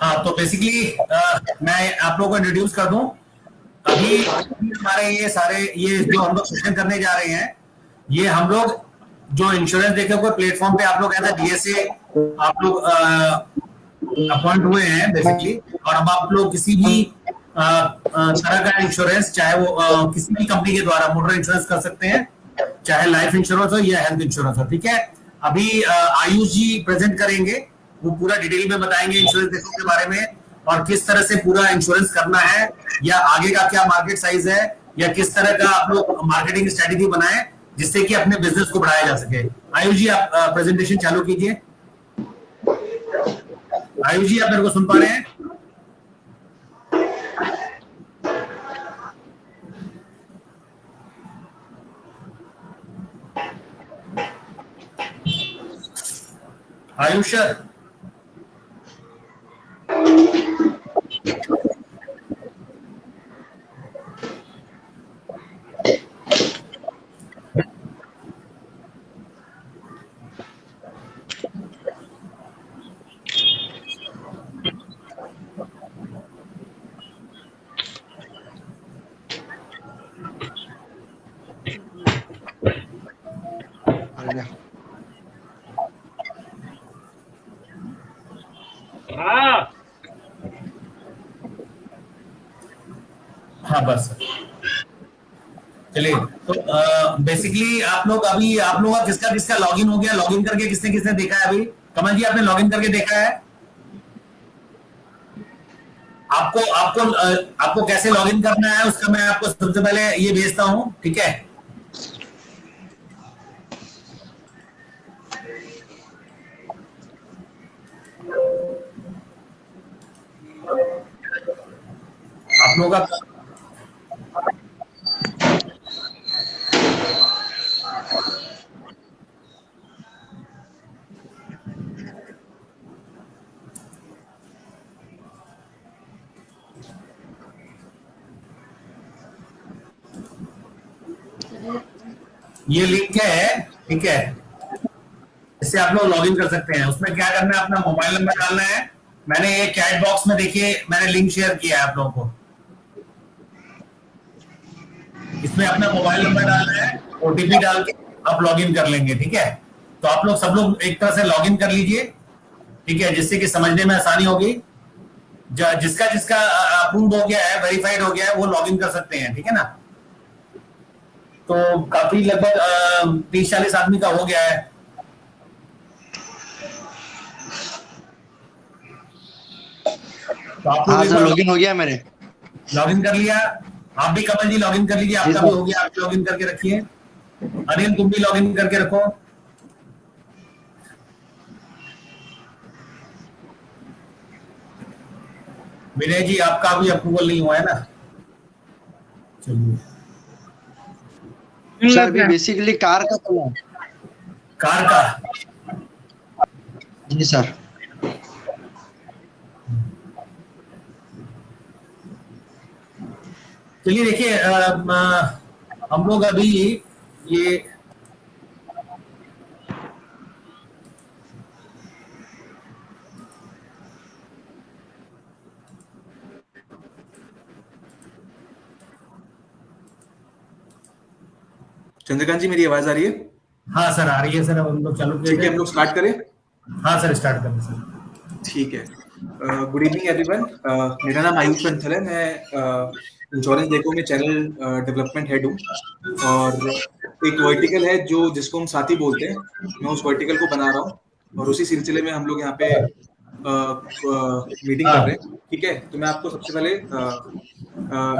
हाँ, तो बेसिकली मैं आप लोगों को इंट्रोड्यूस कर दूं। अभी हमारे ये जो हम लोग सेशन करने जा रहे हैं, ये हम लोग जो इंश्योरेंस देखे कोई प्लेटफॉर्म पे आप लोग एज डीएसए आप लोग अपॉइंट हुए हैं बेसिकली। और अब आप लोग किसी भी तरह का इंश्योरेंस, चाहे वो किसी भी कंपनी के द्वारा मोटर इंश्योरेंस कर सकते हैं, चाहे लाइफ इंश्योरेंस हो या हेल्थ इंश्योरेंस हो। ठीक है, अभी आयुष जी प्रेजेंट करेंगे, वो पूरा डिटेल में बताएंगे इंश्योरेंस देखो के बारे में, और किस तरह से पूरा इंश्योरेंस करना है, या आगे का क्या मार्केट साइज है, या किस तरह का आप लोग मार्केटिंग स्ट्रेटेजी बनाएं जिससे कि अपने बिजनेस को बढ़ाया जा सके। आयुष जी, आप प्रेजेंटेशन चालू कीजिए। आयुष जी, आप मेरे को सुन पा रहे हैं? आयुष सर, हाँ बस चलिए। तो बेसिकली आप लोग अभी आप लोगों का किसका किसका लॉगिन हो गया, लॉगिन करके किसने किसने देखा है? अभी कमल जी, आपने लॉगिन करके देखा है? आपको आपको आपको कैसे लॉगिन करना है उसका मैं आपको सबसे पहले ये भेजता हूं, ठीक है? आप लोगों का ये लिंक है, ठीक है? इससे आप लोग लॉगिन कर सकते हैं। उसमें क्या करना है, अपना मोबाइल नंबर डालना है। मैंने ये चैट बॉक्स में देखिए, मैंने लिंक शेयर किया है आप लोगों को। इसमें अपना मोबाइल नंबर डालना है, ओटीपी डाल के आप लॉगिन कर लेंगे, ठीक है? तो आप लोग सब लोग एक तरह से लॉगिन कर लीजिए, ठीक है, जिससे कि समझने में आसानी होगी। जिसका जिसका अप्रूव हो गया है, वेरीफाइड हो गया है, वो लॉगिन कर सकते हैं, ठीक है ना? तो काफी लगभग 30-40 आदमी का हो गया है। तो आप लोग एक बार लॉगिन हो गया मेरे। लॉगिन कर लिया? आप भी कमल जी लॉगिन कर लीजिए, आपका भी हो गया, आप लॉगिन करके रखिए। अनिल, तुम भी लॉगिन करके रखो। विनय जी, आपका भी अप्रूवल नहीं हुआ है ना? चलिए, सर अभी बेसिकली कार का खोला। कार का? जी सर। चलिए देखिए, हम लोग अभी ये चंद्रकांत जी, मेरी आवाज आ रही है? हाँ सर, आ रही है सर। हम लोग चालू ठीक है, हम लोग स्टार्ट करें। हाँ सर, स्टार्ट करें सर। ठीक है। Good evening everyone. मेरा नाम आयुष बंसल है। मैं इंश्योरेंस देखो में चैनल डेवलपमेंट हेड हूँ, और एक वर्टिकल है जो जिसको हम साथी बोलते हैं, मैं उस वर्टिकल को बना रहा हूँ, और उसी सिलसिले में हम लोग यहाँ पे मीटिंग कर रहे हैं। ठीक है, तो मैं आपको सबसे पहले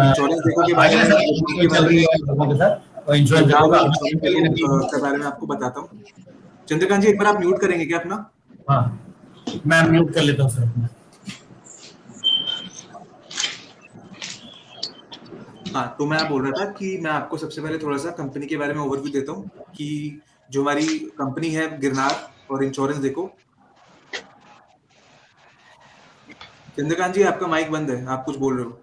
इंश्योरेंस देखो के बारे में आपको बताता हूँ। चंद्रकांत जी, एक बार आप म्यूट करेंगे क्या अपना? हाँ, मैं म्यूट कर लेता हूँ सर अपना। हाँ, तो मैं बोल रहा था कि मैं आपको सबसे पहले थोड़ा सा कंपनी के बारे में ओवरव्यू देता हूँ कि जो हमारी कंपनी है गिरनार और इंश्योरेंस देखो। चंद्रकांत जी, आपका माइक बंद है, आप कुछ बोल रहे हो?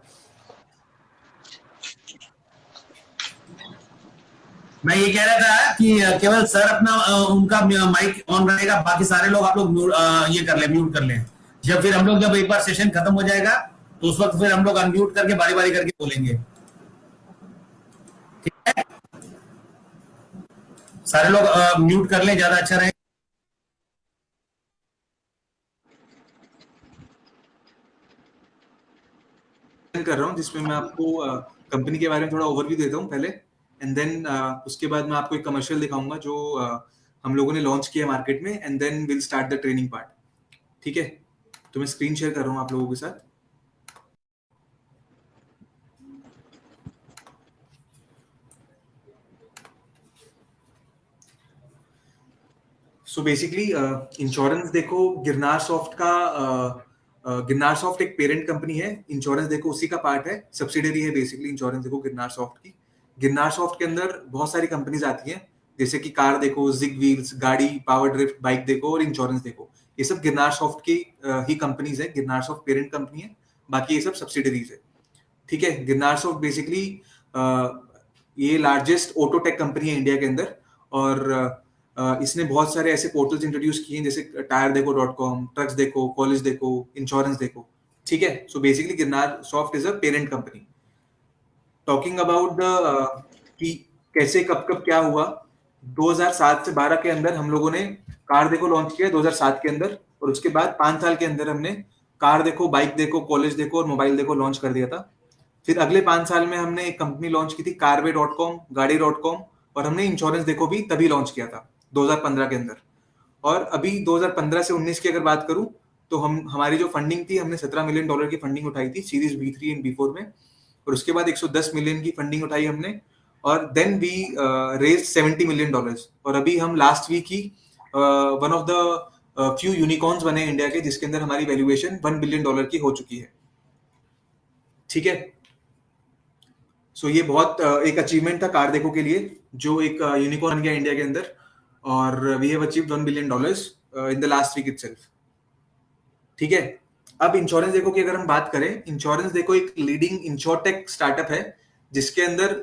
मैं ये कह रहा था कि केवल सर अपना उनका माइक ऑन रहेगा, बाकी सारे लोग आप लोग ये कर ले, म्यूट कर ले, जब फिर हम लोग जब एक बार सेशन खत्म हो जाएगा तो उस वक्त फिर हम लोग अनम्यूट करके बारी बारी करके बोलेंगे, ठीक है? सारे लोग म्यूट कर लें, ज्यादा अच्छा रहे। कर रहा हूँ जिसमें मैं आपको कंपनी के बारे में थोड़ा ओवरव्यू देता हूँ पहले, एंड देन उसके बाद मैं आपको एक कमर्शियल दिखाऊंगा जो हम लोगों ने लॉन्च किया मार्केट में, and then will start the training part. ठीक है, तो मैं स्क्रीन शेयर कर रहा हूँ आप लोगों के साथ। सो बेसिकली इंश्योरेंस देखो, गिरनार सॉफ्ट का गिरनार सॉफ्ट एक पेरेंट कंपनी है, इंश्योरेंस देखो उसी का पार्ट है, सब्सिडरी है बेसिकली इंश्योरेंस देखो गिरनार सॉफ्ट की। गिरनार सॉफ्ट के अंदर बहुत सारी कंपनीज आती हैं, जैसे कि कार देखो, जिग व्हील्स, गाड़ी, पावर ड्रिफ्ट, बाइक देखो और इंश्योरेंस देखो, ये सब गिरनार सॉफ्ट की ही कंपनीज है। गिरनार सॉफ्ट पेरेंट कंपनी है, बाकी ये सब सब्सिडरीज है। ठीक है, गिरनार सॉफ्ट बेसिकली ये लार्जेस्ट ऑटो टेक कंपनी है इंडिया के अंदर, और इसने बहुत सारे ऐसे पोर्टल्स इंट्रोड्यूस किए हैं जैसे टायर देखो .com, ट्रक्स देखो, कॉलेज देखो, इंश्योरेंस देखो। ठीक है, so basically Girnar soft is a parent company. Talking about the कि कैसे कब कब क्या हुआ, 2007 से 12 के अंदर हम लोगों ने कार देखो लॉन्च किया 2007 के अंदर, और उसके बाद 5 साल के अंदर हमने कार देखो, बाइक देखो, कॉलेज देखो और मोबाइल देखो लॉन्च कर दिया था। फिर अगले 5 साल में हमने एक कंपनी लॉन्च की थी कारवे.com, गाड़ी.com, और हमने इंश्योरेंस देखो भी तभी लॉन्च किया था 2015 के अंदर। और अभी 2015 से 19 की अगर बात करूं तो हम हमारी जो फंडिंग थी, हमने $17 मिलियन की फंडिंग उठाई थी सीरीज B3 एंड B4 में, और उसके बाद 110 मिलियन की फंडिंग उठाई हमने, और देन वी रेज $70 मिलियन। और अभी हम लास्ट वीक ही one of the few unicorns बने इंडिया के जिसके अंदर हमारी वैल्यूएशन $1 बिलियन की हो चुकी है। ठीक है, सो ये बहुत एक अचीवमेंट था कार देखो के लिए, जो एक यूनिकॉर्न बन गया इंडिया के अंदर, और we have achieved $1 billion in the last week itself. ठीक है, अब इंश्योरेंस देखो की अगर हम बात करें, इंश्योरेंस देखो एक लीडिंग इंश्योरटेक स्टार्टअप है जिसके अंदर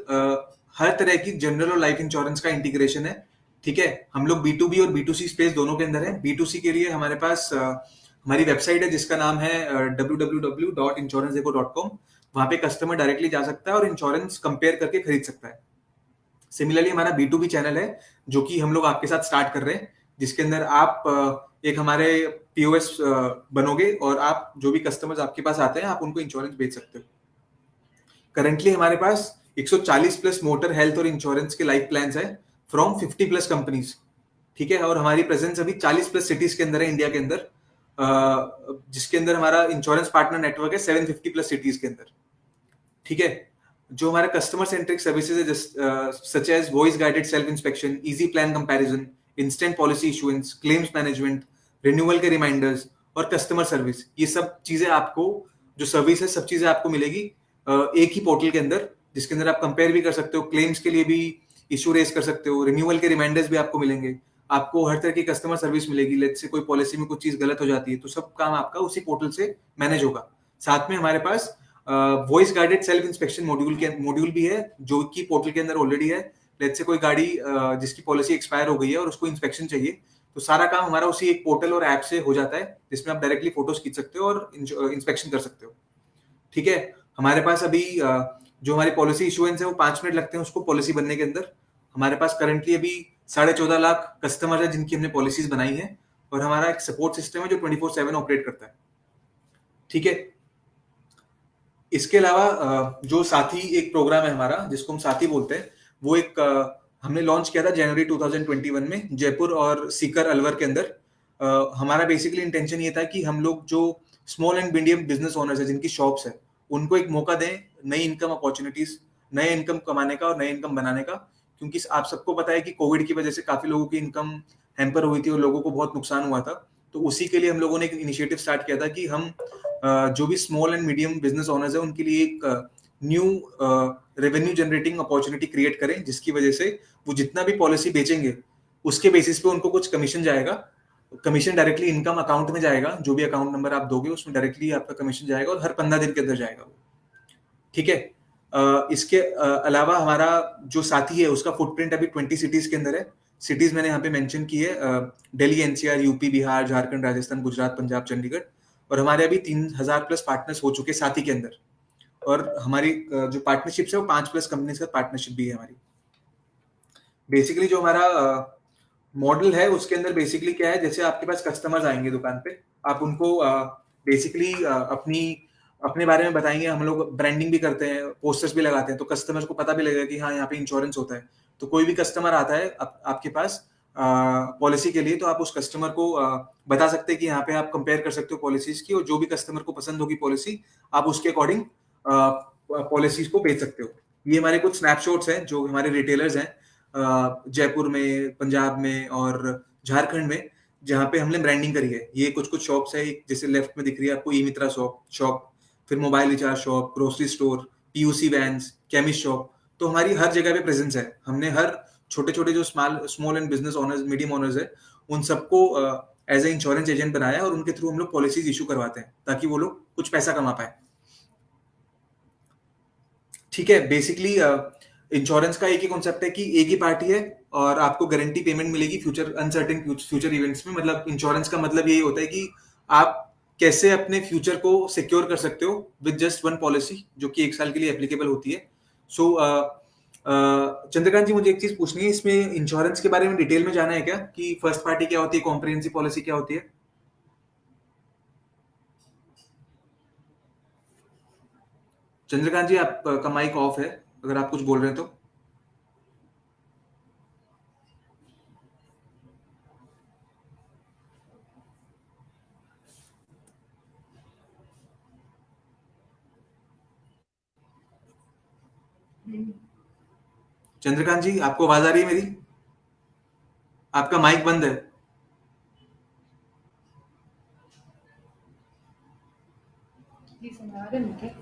हर तरह की जनरल और लाइफ इंश्योरेंस का इंटीग्रेशन है। ठीक है, हम लोग B2B और B2C स्पेस दोनों के अंदर है। B2C के लिए हमारे पास हमारी वेबसाइट है जिसका नाम है www.insurancedeko.com। वहां पे कस्टमर डायरेक्टली जा सकता है और इंश्योरेंस कंपेयर करके खरीद सकता है। सिमिलरली हमारा B2B चैनल है जो कि हम लोग आपके साथ स्टार्ट कर रहे हैं, जिसके अंदर आप एक हमारे POS बनोगे और आप जो भी कस्टमर्स आपके पास आते हैं आप उनको इंश्योरेंस बेच सकते हो। करंटली हमारे पास 140 प्लस मोटर, हेल्थ और इंश्योरेंस के लाइफ प्लान्स है फ्रॉम 50 प्लस कंपनीज। ठीक है, और हमारी प्रेजेंस अभी 40 प्लस सिटीज के अंदर है इंडिया के अंदर, जिसके अंदर हमारा इंश्योरेंस पार्टनर नेटवर्क है 750 प्लस सिटीज के अंदर। ठीक है, जो हमारा कस्टमर सेंट्रिक सर्विसेज है such as voice guided self inspection, easy plan comparison, instant policy issuance, claims management, renewal के रिमाइंडर्स और कस्टमर सर्विस, ये सब चीजें आपको, जो सर्विस है सब चीजें आपको मिलेगी एक ही पोर्टल के अंदर, जिसके अंदर आप कंपेयर भी कर सकते हो, क्लेम्स के लिए भी इशू रेज कर सकते हो, रिन्यूअल के रिमाइंडर्स भी आपको मिलेंगे, आपको हर तरह की कस्टमर सर्विस मिलेगी। लेट्स से कोई पॉलिसी में कुछ चीज गलत हो जाती है तो सब काम आपका उसी पोर्टल से मैनेज होगा। साथ में हमारे पास voice guided self inspection module भी है जो कि पोर्टल के अंदर ऑलरेडी है। लेट्स से कोई गाड़ी जिसकी पॉलिसी एक्सपायर हो गई है और उसको इंस्पेक्शन चाहिए, तो सारा काम हमारा उसी एक पोर्टल और ऐप से हो जाता है, जिसमें आप डायरेक्टली फोटोज खींच सकते हो और इंस्पेक्शन कर सकते हो। ठीक है, हमारे पास अभी जो हमारी पॉलिसी इशुएंस है वो 5 मिनट लगते हैं उसको पॉलिसी बनने के अंदर। हमारे पास करंटली अभी 14.5 लाख कस्टमर है जिनकी हमने पॉलिसीज बनाई है, और हमारा एक सपोर्ट सिस्टम है जो 24/7 ऑपरेट करता है। ठीक है, इसके अलावा जो साथी एक प्रोग्राम है हमारा जिसको हम साथी बोलते हैं, वो एक हमने लॉन्च किया था जनवरी 2021 में जयपुर और सीकर अलवर के अंदर। हमारा बेसिकली इंटेंशन ये था कि हम लोग जो small and medium business owners है जिनकी शॉप्स है उनको एक मौका दें नई इनकम अपॉर्चुनिटीज, नए इनकम कमाने का और नए इनकम बनाने का, क्योंकि आप सबको पता है कि कोविड की वजह से काफी लोगों की इनकम हैम्पर हुई थी और लोगों को बहुत नुकसान हुआ था। तो उसी के लिए हम लोगों ने एक इनिशिएटिव स्टार्ट किया था कि हम जो भी small and medium business owners है उनके लिए एक new revenue generating opportunity create करें, जिसकी वजह से वो जितना भी पॉलिसी बेचेंगे उसके बेसिस पे उनको कुछ कमीशन जाएगा। कमीशन डायरेक्टली इनकम अकाउंट में जाएगा, जो भी अकाउंट नंबर आप दोगे उसमें डायरेक्टली आपका कमीशन जाएगा और हर 15 दिन के अंदर जाएगा वो। ठीक है, इसके अलावा हमारा जो साथी है उसका फुटप्रिंट अभी 20 सिटीज के अंदर है। सिटीज मैंने यहाँ पे मेंशन की है, दिल्ली, NCR, UP, बिहार, झारखंड, राजस्थान, गुजरात, पंजाब, चंडीगढ़। और हमारे अभी 3000 प्लस पार्टनर्स हो चुके साथी के अंदर, और हमारी जो पार्टनरशिप है वो 5+ कंपनीज का पार्टनरशिप भी है हमारी। बेसिकली जो हमारा मॉडल है उसके अंदर बेसिकली क्या है, जैसे आपके पास कस्टमर्स आएंगे दुकान पे, आप उनको बेसिकली अपने बारे में बताएंगे। हम लोग ब्रांडिंग भी करते हैं, पोस्टर्स भी लगाते हैं, तो कस्टमर्स को पता भी लगेगा कि हाँ यहाँ पे इंश्योरेंस होता है। तो कोई भी कस्टमर आता है आपके पास पॉलिसी के लिए, तो आप उस कस्टमर को बता सकते हैं कि यहाँ पे आप कंपेयर कर सकते हो पॉलिसीज की, और जो भी कस्टमर को पसंद होगी पॉलिसी, आप उसके अकॉर्डिंग पॉलिसीज को बेच सकते हो। ये हमारे कुछ स्नैपशॉट्स हैं जो हमारे रिटेलर्स हैं जयपुर में, पंजाब में और झारखंड में, जहाँ पे हमने ब्रांडिंग करी है। ये कुछ कुछ शॉप्स है, जैसे लेफ्ट में दिख रही है आपको ई मित्रा शॉप, फिर mobile recharge shop, grocery store, PUC vans, chemist shop. तो हमारी हर जगह पे प्रेजेंस है। हमने हर छोटे छोटे जो small and business owners, medium owners है, उन सबको एज ए इंश्योरेंस एजेंट बनाया है, और उनके थ्रू हम लोग पॉलिसीज इशू करवाते हैं ताकि वो लोग कुछ पैसा कमा पाए। ठीक है, बेसिकली इंश्योरेंस का एक ही कॉन्सेप्ट है कि एक ही पार्टी है और आपको गारंटी पेमेंट मिलेगी फ्यूचर अनसर्टेन फ्यूचर इवेंट्स में। मतलब इंश्योरेंस का मतलब यही होता है कि आप कैसे अपने फ्यूचर को सिक्योर कर सकते हो विद जस्ट वन पॉलिसी, जो कि 1 साल के लिए एप्लीकेबल होती है। सो चंद्रकांत जी, मुझे एक चीज पूछनी है, इसमें इंश्योरेंस के बारे में डिटेल में जाना है क्या, कि फर्स्ट पार्टी क्या होती है, कॉम्प्रिहेंसिव पॉलिसी क्या होती है? चंद्रकांत जी, आपका माइक ऑफ है, अगर आप कुछ बोल रहे हैं तो। चंद्रकांत जी, आपको आवाज आ रही है मेरी? आपका माइक बंद है। जी सुना रहे मुझे।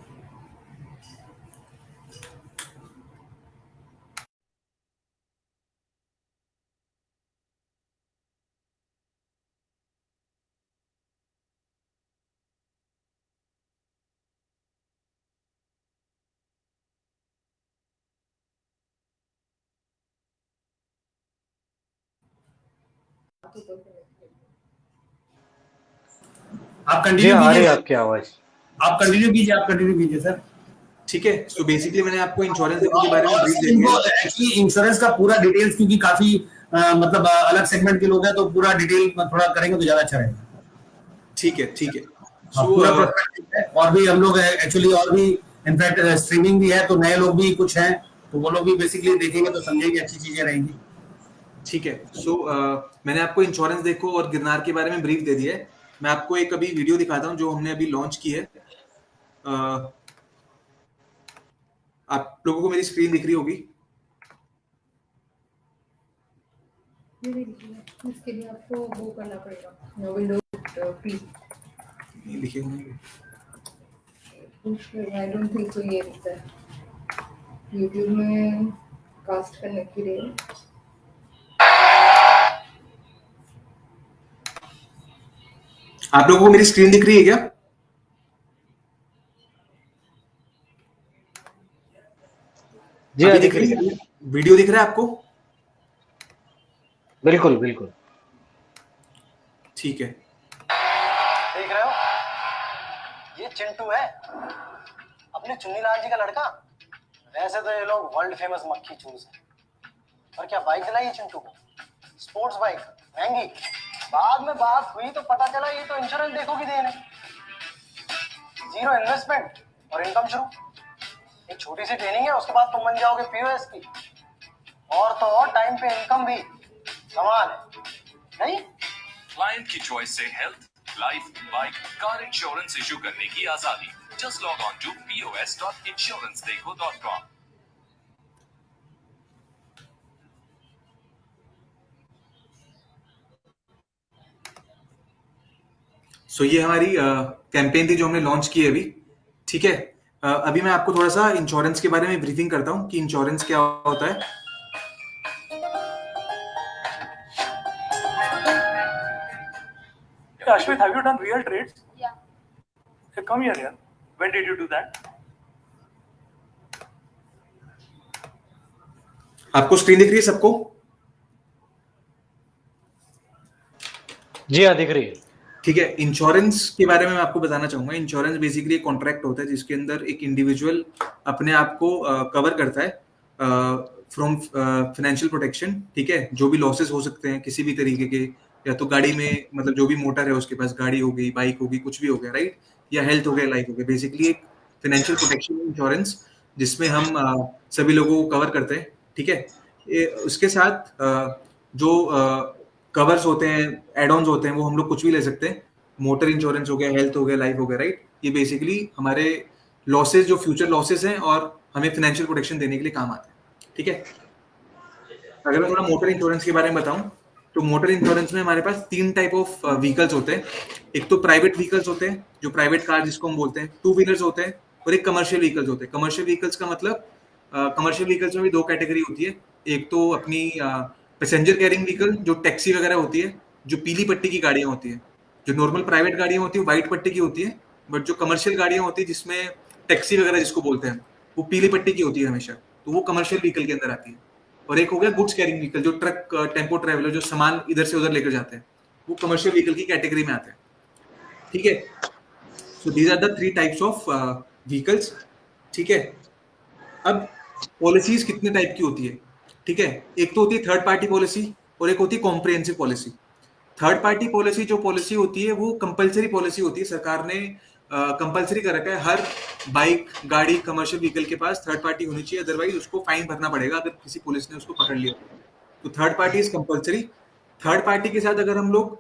आप जी कंटिन्यू आ रही कीजिए है सर। आपकी आवाज। आप कंटिन्यू कीजिए सर। ठीक है, तो बेसिकली मैंने आपको इंश्योरेंस डिपो के बारे में ब्रीफ दे दिया इनको है। एक्चुअली इंश्योरेंस का पूरा डिटेल्स, क्योंकि काफी मतलब अलग सेगमेंट के लोग हैं, तो पूरा डिटेल थोड़ा करेंगे तो ज्यादा अच्छा रहेगा। ठीक है, ठीक है। हाँ, सो पूरा प्रोस्पेक्टिव है, और भी हम लोग एक्चुअली और भी इनफैक्ट स्ट्रीमिंग भी है, तो नए लोग भी कुछ हैं, तो वो लोग भी बेसिकली देखेंगे तो समझेंगे, अच्छी चीजें रहेंगी। ठीक है, सो मैंने आपको इंश्योरेंस देखो और गिरनार के बारे में ब्रीफ दे दिया है। मैं आपको एक अभी वीडियो दिखाता हूँ जो हमने अभी लॉन्च की है। आप लोगों को मेरी स्क्रीन दिख रही होगी। इसके लिए आपको वो करना पड़ेगा, विंडोज पी। लिखे होंगे। आई डोंट थिंक सो ये दिखता है यूट्यूब में कास्ट करने के लिए। आप लोगों को मेरी स्क्रीन दिख रही है क्या? जी अभी हाँ, दिख दिख रही रही है। है? वीडियो दिख रहा है आपको? बिल्कुल बिल्कुल। ठीक है। देख रहे हो, ये चिंटू है, अपने चुन्नीलाल जी का लड़का। वैसे तो ये लोग वर्ल्ड फेमस मक्खी चूस है, और क्या बाइक दिलाई है चिंटू को, स्पोर्ट्स बाइक, महंगी। बाद में बात हुई तो पता चला ये तो इंश्योरेंस देखो की देन है। 0 इन्वेस्टमेंट और इनकम शुरू। एक छोटी सी ट्रेनिंग है, उसके बाद तुम बन जाओगे पीओएस की। और तो और टाइम पे इनकम भी। कमाल है नहीं? क्लाइंट की चॉइस से health, life, bike, car insurance issue करने की आजादी। Just log on to pos.insurancedekho.com। So ये हमारी कैंपेन थी जो हमने लॉन्च की है अभी। ठीक है, अभी मैं आपको थोड़ा सा इंश्योरेंस के बारे में ब्रीफिंग करता हूँ कि इंश्योरेंस क्या होता है। Ashwit, have you done real trades? Yeah. So come here, yeah. When did you do that? आपको स्क्रीन दिख रही है सबको? जी हाँ, दिख रही है। ठीक है, इंश्योरेंस के बारे में मैं आपको बताना चाहूंगा। इंश्योरेंस बेसिकली एक कॉन्ट्रैक्ट होता है जिसके अंदर एक इंडिविजुअल अपने आप को कवर करता है फ्रॉम फाइनेंशियल प्रोटेक्शन। ठीक है, जो भी लॉसेस हो सकते हैं किसी भी तरीके के, या तो गाड़ी में मतलब जो भी मोटर है उसके पास, गाड़ी हो गई, बाइक होगी, कुछ भी हो गया, राइट, या हेल्थ हो गया, लाइफ हो गया, बेसिकली एक फाइनेंशियल प्रोटेक्शन इंश्योरेंस जिसमें हम सभी लोगों को कवर करते हैं। ठीक है, उसके साथ जो कवर्स होते हैं, एड ऑन्स होते हैं, वो हम लोग कुछ भी ले सकते हैं। मोटर इंश्योरेंस हो गया, हेल्थ हो गया, लाइफ हो गया, राइट। ये बेसिकली हमारे लॉसेस, जो फ्यूचर लॉसेस हैं और हमें फाइनेंशियल प्रोटेक्शन देने के लिए काम आते हैं। ठीक है, अगर मैं थोड़ा मोटर इंश्योरेंस के बारे में बताऊं तो मोटर इंश्योरेंस में हमारे पास 3 टाइप ऑफ व्हीकल्स होते हैं। एक तो प्राइवेट व्हीकल्स होते हैं, जो प्राइवेट कार जिसको हम बोलते हैं, 2 व्हीलर्स होते हैं, और एक कमर्शियल व्हीकल्स होते हैं। कमर्शियल व्हीकल्स का मतलब कमर्शियल व्हीकल्स में भी 2 कैटेगरी होती है। एक तो अपनी पैसेंजर कैरिंग व्हीकल, जो टैक्सी वगैरह होती है, जो पीली पट्टी की गाड़ियां होती है। जो नॉर्मल प्राइवेट गाड़ियां होती है व्हाइट पट्टी की होती है, बट जो कमर्शियल गाड़ियां होती है जिसमें टैक्सी वगैरह जिसको बोलते हैं, वो पीली पट्टी की होती है हमेशा, तो वो कमर्शियल व्हीकल के अंदर आती है। और एक हो गया गुड्स कैरिंग व्हीकल, जो ट्रक, टेम्पो ट्रैवलर, जो सामान इधर से उधर लेकर जाते हैं, वो कमर्शियल व्हीकल की कैटेगरी में आते हैं। ठीक है, so these are the 3 types of vehicles. ठीक है, अब पॉलिसीज कितने टाइप की होती है? ठीक है, एक तो होती है थर्ड पार्टी पॉलिसी और एक होती है comprehensive policy. Third party policy जो पॉलिसी होती है वो कंपलसरी पॉलिसी होती है। सरकार ने कंपलसरी कर रखा है हर बाइक, गाड़ी, कमर्शियल व्हीकल के पास थर्ड पार्टी होनी चाहिए, अदरवाइज उसको फाइन भरना पड़ेगा अगर किसी पुलिस ने उसको पकड़ लिया। तो third party is compulsory. Third party के साथ अगर हम लोग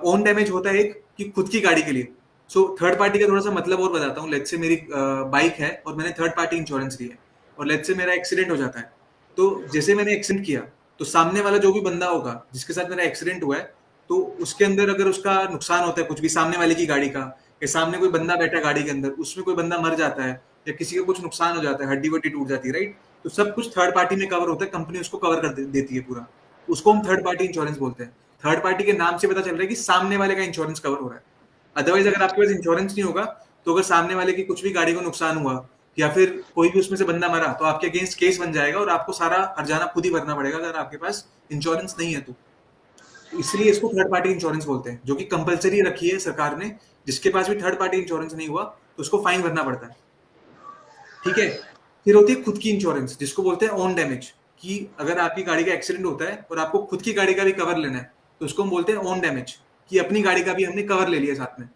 ओन डैमेज होता है एक, कि खुद की गाड़ी के लिए। सो थर्ड पार्टी का थोड़ा सा मतलब और बताता हूँ। लेट्स से मेरी बाइक है और मैंने थर्ड पार्टी इंश्योरेंस लिया है, और लेट्स से मेरा एक्सीडेंट हो जाता है। तो जैसे मैंने एक्सीडेंट किया, तो सामने वाला जो भी बंदा होगा जिसके साथ मेरा एक्सीडेंट हुआ है, तो उसके अंदर अगर उसका नुकसान होता है कुछ भी, सामने वाले की गाड़ी का, या सामने कोई बंदा बैठा है गाड़ी के अंदर, उसमें कोई बंदा मर जाता है, या किसी का कुछ नुकसान हो जाता है, हड्डी वड्डी टूट जाती है, राइट, तो सब कुछ थर्ड पार्टी में कवर होता है। कंपनी उसको कवर कर देती है पूरा। उसको हम थर्ड पार्टी इंश्योरेंस बोलते हैं। थर्ड पार्टी के नाम से पता चल रहा है कि सामने वाले का इंश्योरेंस कवर हो रहा है। अदरवाइज अगर आपके पास इंश्योरेंस नहीं होगा, तो अगर सामने वाले की कुछ भी गाड़ी को नुकसान हुआ, या फिर कोई भी उसमें से बंदा मरा, तो आपके अगेंस्ट केस बन जाएगा और आपको सारा हर्जाना खुद ही भरना पड़ेगा अगर आपके पास इंश्योरेंस नहीं है तो। इसलिए इसको थर्ड पार्टी इंश्योरेंस बोलते हैं, जो कि कंपलसरी रखी है सरकार ने। जिसके पास भी थर्ड पार्टी इंश्योरेंस नहीं हुआ तो उसको फाइन भरना पड़ता है। ठीक है, फिर होती है खुद की इंश्योरेंस, जिसको बोलते हैं ओन डैमेज, कि अगर आपकी गाड़ी का एक्सीडेंट होता है और आपको खुद की गाड़ी का भी कवर लेना है, तो उसको हम बोलते हैं ओन डैमेज, कि अपनी गाड़ी का भी हमने कवर ले लिया साथ में।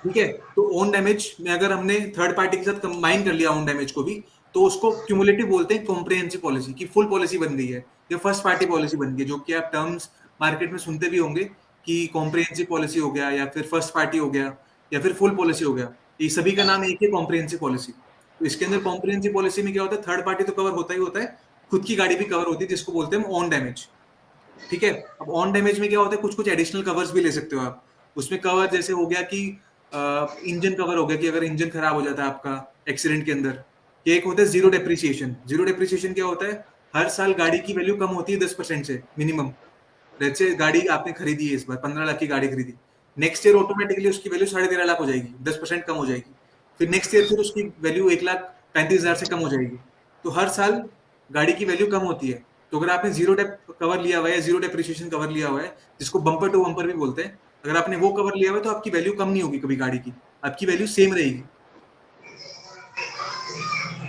ठीक है, तो ओन डैमेज में अगर हमने थर्ड पार्टी के साथ कंबाइन कर लिया ओन डैमेज को भी, तो उसको क्यूमुलेटिव बोलते हैं कॉम्प्रिहेंसिव पॉलिसी, की फुल पॉलिसी बन गई है, या फर्स्ट पार्टी पॉलिसी बन गई है, जो कि आप टर्म्स मार्केट में सुनते भी होंगे कि कॉम्प्रिहेंसिव पॉलिसी हो गया, या फिर फर्स्ट पार्टी हो गया, या फिर फुल पॉलिसी हो गया। ये सभी का नाम एक है, कॉम्प्रिहेंसिव पॉलिसी। तो इसके अंदर कॉम्प्रिहेंसिव पॉलिसी में क्या होता है, थर्ड पार्टी तो कवर होता ही होता है, खुद की गाड़ी भी कवर होती है, जिसको बोलते हैं ऑन डैमेज। ठीक है, अब ऑन डैमेज में क्या होता है, कुछ कुछ एडिशनल कवर्स भी ले सकते हो आप उसमें। कवर जैसे हो गया कि इंजन कवर हो गया, कि अगर इंजन खराब हो जाता है आपका एक्सीडेंट के अंदर। ये एक होता है जीरो डेप्रिसिएशन। जीरो डेप्रिसिएशन क्या होता है, हर साल गाड़ी की वैल्यू कम होती है 10% से मिनिमम। जैसे गाड़ी आपने खरीदी है इस बार, 15 लाख की गाड़ी खरीदी, नेक्स्ट ईयर ऑटोमेटिकली उसकी वैल्यू 13.5 लाख हो जाएगी, 10% कम हो जाएगी। फिर नेक्स्ट ईयर फिर उसकी वैल्यू 1,35,000 से कम हो जाएगी। तो हर साल गाड़ी की वैल्यू कम होती है। तो अगर आपने जीरो डेप कवर लिया हुआ है, जीरो डेप्रिसिएशन कवर लिया हुआ है, जिसको बम्पर टू बम्पर भी बोलते हैं, अगर आपने वो कवर लिया हुआ है, तो आपकी वैल्यू कम नहीं होगी कभी गाड़ी की, आपकी वैल्यू सेम रहेगी।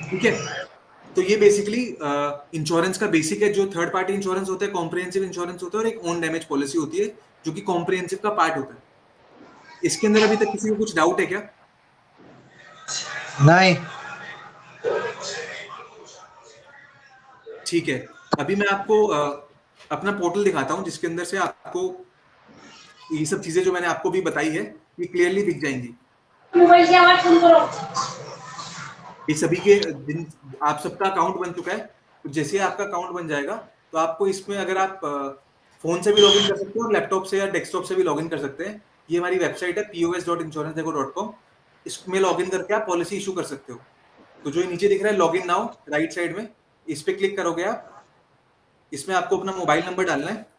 ठीक है, तो ये बेसिकली इंश्योरेंस का बेसिक है। जो थर्ड पार्टी इंश्योरेंस होता है, कॉम्प्रिहेंसिव इंश्योरेंस होता है, और एक ओन डैमेज पॉलिसी होती है, जो कि कॉम्प्रिहेंसिव का पार्ट होता है। इसके अंदर अभी तक किसी को कुछ डाउट है क्या? नहीं। ठीक है, अभी मैं आपको अपना पोर्टल दिखाता हूं, जिसके अंदर से आपको ये सब चीजें जो मैंने आपको भी बताई है, ये क्लियरली दिख जाएंगी। मोबाइल की आवाज सुन करो। ये सभी के दिन आप सबका अकाउंट बन चुका है। तो जैसे आपका अकाउंट बन जाएगा, तो आपको इसमें अगर आप फोन से भी लॉगिन कर सकते हो और लैपटॉप से या डेस्कटॉप से भी लॉगिन कर सकते हैं। ये हमारी वेबसाइट है pos.insurancedego.com। इसमें लॉगिन करके आप पॉलिसी इशू कर सकते हो। तो जो ये नीचे दिख रहा है लॉगिन नाउ राइट साइड में, इस पे क्लिक करोगे आप। इसमें आपको अपना मोबाइल नंबर डालना है।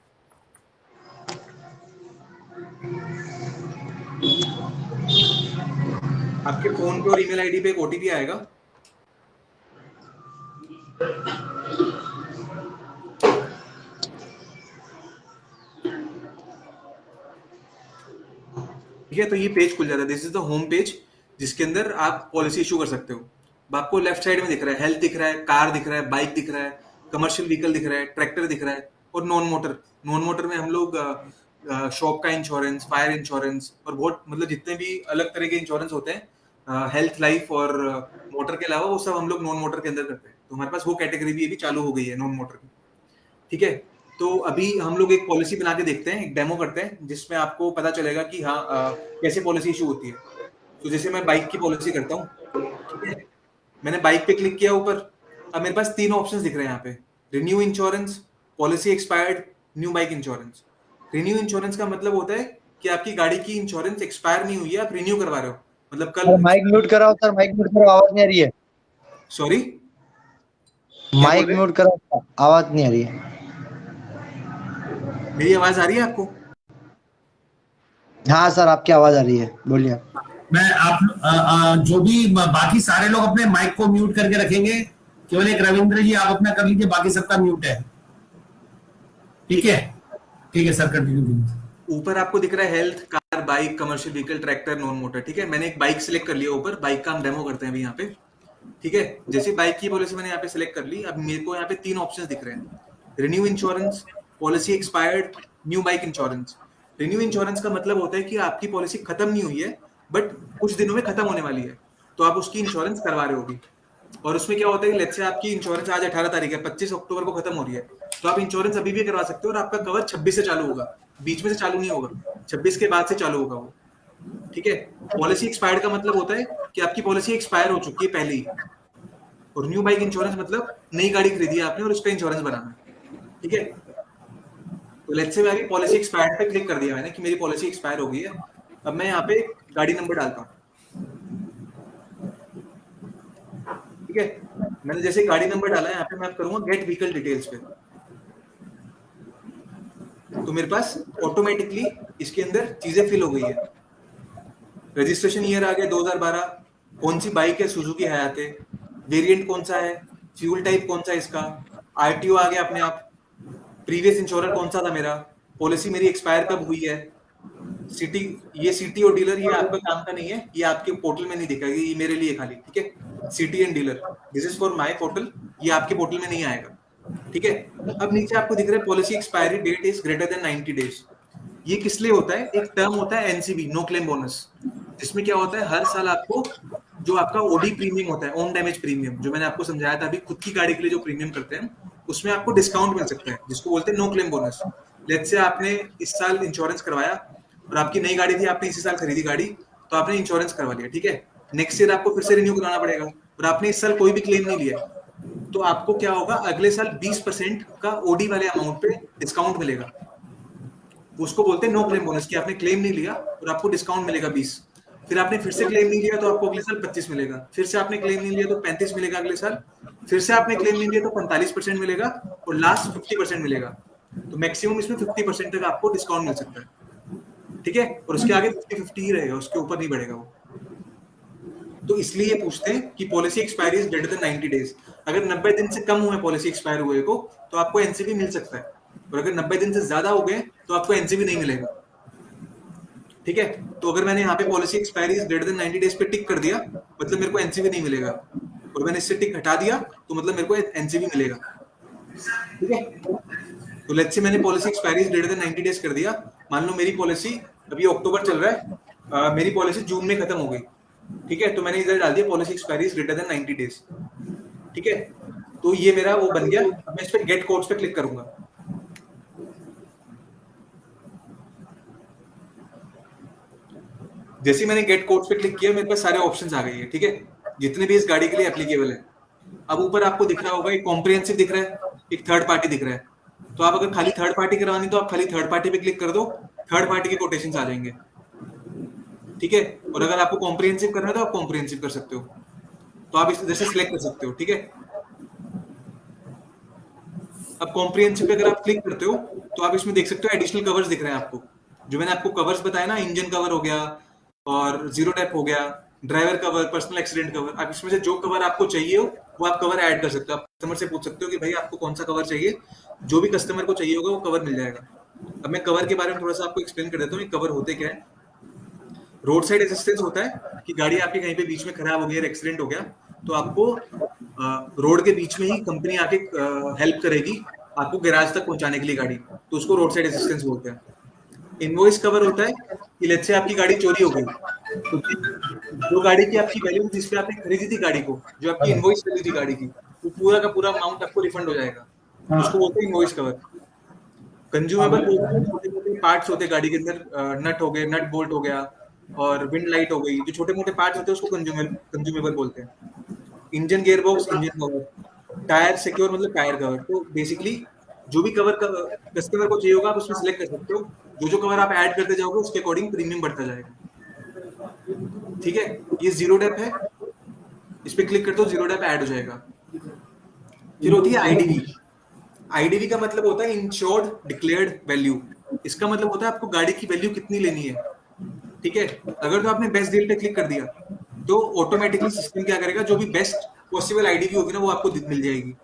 आपके फोन पे और ईमेल आईडी पे एक ओटीपी आएगा। ठीक है, तो ये पेज खुल जाता है, this is the home page जिसके अंदर आप पॉलिसी इशू कर सकते हो। अब आपको लेफ्ट साइड में दिख रहा है हेल्थ दिख रहा है, कार दिख रहा है, बाइक दिख रहा है, कमर्शियल व्हीकल दिख रहा है, ट्रैक्टर दिख रहा है और नॉन मोटर। नॉन मोटर में हम लोग शॉप का इंश्योरेंस, फायर इंश्योरेंस और बहुत मतलब जितने भी अलग तरह के इंश्योरेंस होते हैं हेल्थ, लाइफ और मोटर के अलावा, वो सब हम लोग नॉन मोटर के अंदर करते हैं। तो हमारे पास वो कैटेगरी भी अभी चालू हो गई है नॉन मोटर की। ठीक है, तो अभी हम लोग एक पॉलिसी बना के देखते हैं, एक डेमो करते हैं जिसमें आपको पता चलेगा कि हाँ कैसे पॉलिसी इशू होती है। तो जैसे मैं बाइक की पॉलिसी करता हूँ, ठीक है, मैंने बाइक पे क्लिक किया ऊपर, अब मेरे पास 3 ऑप्शंस दिख रहे हैं यहाँ पे, renew insurance, policy expired, new bike insurance. Renew insurance का मतलब होता है कि आपकी गाड़ी की इंश्योरेंस एक्सपायर नहीं हुई है, आप रिन्यू करवा रहे हो, मतलब कल। माइक म्यूट कराओ सर, माइक म्यूट करो, आवाज नहीं आ रही है। सॉरी, माइक म्यूट करो, आवाज नहीं आ रही है। मेरी आवाज आ रही है आपको? हाँ सर, आपकी आवाज आ रही है, बोलिए। मैं आप जो भी बाकी सारे लोग अपने माइक को म्यूट करके रखेंगे, केवल एक रविंद्र जी आप अपना कर लीजिए, बाकी सबका म्यूट है। ठीक है, ठीक है सर, कंटिन्यू। ऊपर आपको दिख रहा है health, car, bike, commercial vehicle, tractor, non motor. ठीक है, मैंने एक बाइक सिलेक्ट कर लिया ऊपर, बाइक का हम डेमो करते हैं अभी यहाँ पे। ठीक है, जैसे बाइक की पॉलिसी मैंने यहाँ पे सिलेक्ट कर ली, अब मेरे को यहाँ पे 3 ऑप्शंस दिख रहे हैं, renew insurance, policy expired, new bike insurance. Renew insurance का मतलब होता है कि आपकी पॉलिसी खत्म नहीं हुई है बट कुछ दिनों में खत्म होने वाली है, तो आप उसकी इंश्योरेंस करवा रहे हो अभी। और उसमें क्या होता है कि लेट्स से आपकी इंश्योरेंस आज 18 तारीख है, 25 अक्टूबर को खत्म हो रही है, तो आप इंश्योरेंस अभी भी करवा सकते हो और आपका कवर 26 से चालू होगा, बीच में से चालू नहीं होगा, 26 के बाद से चालू होगा वो। ठीक है, पॉलिसी एक्सपायर्ड का मतलब होता है कि आपकी पॉलिसी एक्सपायर हो चुकी है पहले ही। और न्यू बाइक इंश्योरेंस मतलब नई गाड़ी खरीदी है आपने और उसका इंश्योरेंस बनाना है। ठीक है, तो लेट्स से मैं पॉलिसी एक्सपायर्ड पे क्लिक कर दिया मैंने कि मेरी पॉलिसी एक्सपायर हो गई है। अब मैं यहाँ पे गाड़ी नंबर डालता हूँ। ठीक है, मैंने जैसे गाड़ी नंबर डाला है, यहाँ पे मैं करूंगा गेट व्हीकल डिटेल्स पे, तो मेरे पास ऑटोमेटिकली इसके अंदर चीजें फिल हो गई है। रजिस्ट्रेशन ईयर आ गया 2012, कौन सी बाइक है, सुजुकी हयाते, वेरिएंट कौन सा है, फ्यूल टाइप कौन सा है इसका, आरटीओ आ गया अपने आप, प्रीवियस इंश्योरर कौन सा था मेरा, पॉलिसी मेरी एक्सपायर कब हुई है, सिटी, ये सिटी और डीलर ये आपका काम का नहीं है, ये आपके पोर्टल में नहीं दिखेगा, ये मेरे लिए खाली। ठीक है, city and dealer, this is for my portal, ये आपके पोर्टल में नहीं आएगा। ठीक है, अब नीचे आपको दिख रहा है policy expiry date is greater than 90 days. ये किस लिए होता है? एक टर्म होता है एनसीबी, नो क्लेम बोनस, जिसमें क्या होता है हर साल आपको जो आपका ओडी प्रीमियम होता है, ओन डैमेज प्रीमियम, जो मैंने आपको समझाया था अभी, खुद की गाड़ी के लिए जो प्रीमियम करते हैं उसमें आपको डिस्काउंट मिल सकता है, जिसको बोलते हैं no claim bonus. Let's say आपने इस साल इंश्योरेंस करवाया और आपकी नई गाड़ी थी, आपने इसी साल खरीदी गाड़ी, तो आपने इंश्योरेंस करवा लिया। ठीक है, नेक्स्ट ईयर आपको फिर से रिन्यू कराना पड़ेगा और आपने इस साल कोई भी क्लेम नहीं लिया, तो आपको क्या होगा, अगले साल 20% का ओडी वाले अमाउंट पे डिस्काउंट मिलेगा। उसको बोलते हैं नो क्लेम बोनस, कि आपने क्लेम नहीं लिया और आपको डिस्काउंट मिलेगा 20। फिर आपने फिर से क्लेम नहीं लिया तो आपको अगले साल 25 मिलेगा, फिर से आपने क्लेम नहीं लिया तो 35 मिलेगा अगले साल, फिर से आपने क्लेम नहीं लिया तो 45% मिलेगा और लास्ट 50% मिलेगा। तो मैक्सिमम इसमें 50% तक आपको डिस्काउंट मिल सकता है। ठीक है, और उसके आगे 50-50 ही रहेगा, उसके ऊपर नहीं बढ़ेगा वो। तो इसलिए ये पूछते हैं कि policy expiry is greater than 90 days. अगर 90 दिन से कम हुए पॉलिसी एक्सपायर हुए को, तो आपको एनसीबी मिल सकता है, और अगर 90 दिन से ज्यादा हो गए तो आपको एनसीबी नहीं मिलेगा। ठीक है, तो अगर मैंने यहाँ पे policy expiry is greater than 90 days पे टिक कर दिया, मतलब मेरे को एनसीबी नहीं मिलेगा, और मैंने इससे टिक हटा दिया तो मतलब मेरे को एनसीबी मिलेगा। ठीक है, तो लेट्स से मैंने policy expiry is greater than 90 days कर दिया। मान लो मेरी पॉलिसी अभी अक्टूबर चल रहा है, मेरी पॉलिसी जून में खत्म हो गई। ठीक है, तो मैंने इधर डाल दिया policy expiry is greater than 90 days. ठीक है, तो ये मेरा वो बन गया। अब मैं इस पे गेट कोड्स पे क्लिक करूंगा। जैसे मैंने गेट कोड्स पे क्लिक किया, मेरे पास सारे ऑप्शंस आ गए हैं। ठीक है, जितने भी इस गाड़ी के लिए एप्लीकेबल है। अब ऊपर आपको दिख रहा होगा एक कॉम्प्रिहेंसिव दिख रहा है, एक थर्ड पार्टी दिख रहा है। तो आप अगर खाली थर्ड पार्टी करवानी तो आप खाली थर्ड पार्टी पे क्लिक कर दो, थर्ड पार्टी के कोटेशंस आ जाएंगे। ठीक है, और अगर आपको कॉम्प्रिहेंसिव करना है तो आप कॉम्प्रिहेंसिव कर सकते हो, तो आप इस तरह से सिलेक्ट कर सकते हो। ठीक है, अब कॉम्प्रिहेंसिव पे अगर आप क्लिक करते हो तो आप इसमें देख सकते हो एडिशनल कवर्स दिख रहे हैं आपको, जो मैंने आपको कवर्स बताया ना, इंजन कवर हो गया और जीरो टैप हो गया, driver cover, personal accident cover. आप इसमें से जो कवर आपको चाहिए हो वो आप कवर ऐड कर सकते हो। आप कस्टमर से पूछ सकते हो कि भाई आपको कौन सा कवर चाहिए, जो भी कस्टमर को चाहिए होगा वो कवर मिल जाएगा। अब मैं कवर के बारे में थोड़ा सा आपको एक्सप्लेन कर देता हूँ, ये कवर होते क्या है। रोड साइड असिस्टेंस होता है कि गाड़ी आपके कहीं पे बीच में खराब हो गई, एक्सीडेंट हो गया, तो आपको रोड के बीच में ही कंपनी आके हेल्प करेगी आपको गैराज तक पहुंचाने के लिए गाड़ी, तो उसको रोड साइड असिस्टेंस बोलते हैं। इनवॉइस कवर होता है कि लेट्स से आपकी गाड़ी चोरी हो गई, तो जो गाड़ी की आपकी वैल्यू जिस पे आपने खरीदी थी गाड़ी को, जो आपकी इनवॉइस वैल्यू थी गाड़ी की, वो पूरा का पूरा अमाउंट आपको रिफंड हो जाएगा, उसको बोलते हैं इनवॉइस कवर। कंज्यूमेबल छोटे मोटे पार्ट्स होते हैं गाड़ी के अंदर, नट हो गए, नट बोल्ट हो गया और विंड लाइट हो गई, जो छोटे मोटे पार्ट्स होते हैं उसको कंज्यूमेबल बोलते हैं। Engine gear box, engine cover, tyre secure मतलब टायर कवर। तो बेसिकली जो भी कवर कस्टमर को चाहिए होगा आप उसमें सिलेक्ट कर सकते हो, जो कवर आप ऐड करते जाओगे उसके अकॉर्डिंग प्रीमियम बढ़ता जाएगा। ठीक है, ये जीरो डेप है, इस पे क्लिक करते हो जीरो डेप ऐड हो जाएगा। फिर होती है आईडीवी। आईडीवी का मतलब होता है इंश्योर्ड डिक्लेयर्ड वैल्यू। इसका मतलब होता है आपको गाड़ी की वैल्यू कितनी लेनी है। ठीक है, अगर तो आपने बेस्ट डील पे क्लिक कर दिया तो ऑटोमेटिकली सिस्टम क्या करेगा, जो भी बेस्ट पॉसिबल आईडीवी होगी ना वो आपको मिल जाएगी।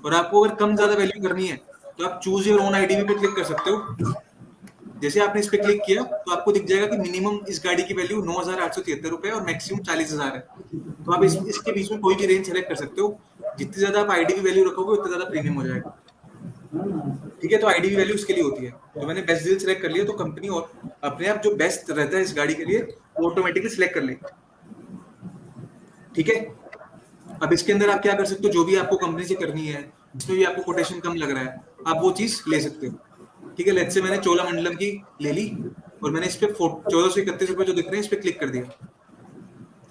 और आपको अगर कम ज्यादा वैल्यू करनी है तो आप चूज योर ओन आईडीवी पे क्लिक कर सकते हो। जैसे आपने इस पे क्लिक किया तो आपको दिख जाएगा कि मिनिमम इस गाड़ी की वैल्यू 9,873 रुपए और मैक्सिमम 40,000 है। तो आप इसके बीच में कोई भी रेंज सेलेक्ट कर सकते हो। जितनी ज्यादा आप आईडीवी वैल्यू रखोगे उतना ज्यादा प्रीमियम हो जाएगा। ठीक है, तो आईडीवी वैल्यू इसके लिए होती है। तो मैंने बेस्ट डील सेलेक्ट कर लिया तो कंपनी और अपने आप जो बेस्ट रहता है इस गाड़ी के लिए वो ऑटोमेटिकली सिलेक्ट कर लेगी। ठीक है, अब इसके अंदर आप क्या कर सकते हो, जो भी आपको कंपनी से करनी है, जिसमें भी आपको कोटेशन कम लग रहा है आप वो चीज ले सकते हो। ठीक है, लेट्स से मैंने चोलामंडलम की ले ली और मैंने इस पे 1431 रुपए जो दिख रहे हैं इस पे क्लिक कर दिया।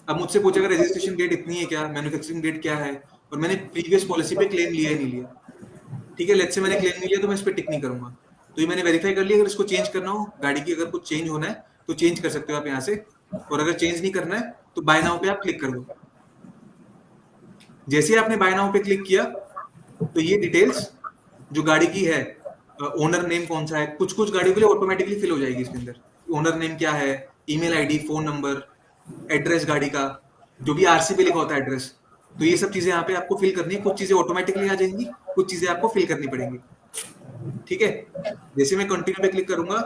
अब मुझसे पूछेगा रजिस्ट्रेशन डेट इतनी है क्या, मैन्युफैक्चरिंग डेट क्या है, और मैंने प्रीवियस पॉलिसी पे क्लेम लिया है नहीं लिया। ठीक है, लेट्स से मैंने क्लेम नहीं लिया तो मैं इस पे टिक नहीं करूंगा। तो ये मैंने वेरीफाई कर लिया। अगर इसको चेंज करना हो, गाड़ी की अगर कुछ चेंज होना है तो चेंज कर सकते हो आप यहाँ से, और अगर चेंज नहीं करना है तो बाय नाउ पे आप क्लिक कर दो। जैसे आपने बाय नाउ पे क्लिक किया तो ये डिटेल्स जो गाड़ी की है, ओनर नेम कौन सा है, कुछ गाड़ियों के लिए ऑटोमेटिकली फिल हो जाएगी इसके अंदर। ओनर नेम क्या है, email ID, phone number, address गाड़ी का, जो भी आरसी पे लिखा होता है एड्रेस, तो ये सब चीजें यहाँ पे आपको फिल करनी है। कुछ चीजें ऑटोमेटिकली आ जाएंगी, कुछ चीजें आपको फिल करनी पड़ेंगी। ठीक है, जैसे मैं कंटिन्यू पे क्लिक करूंगा,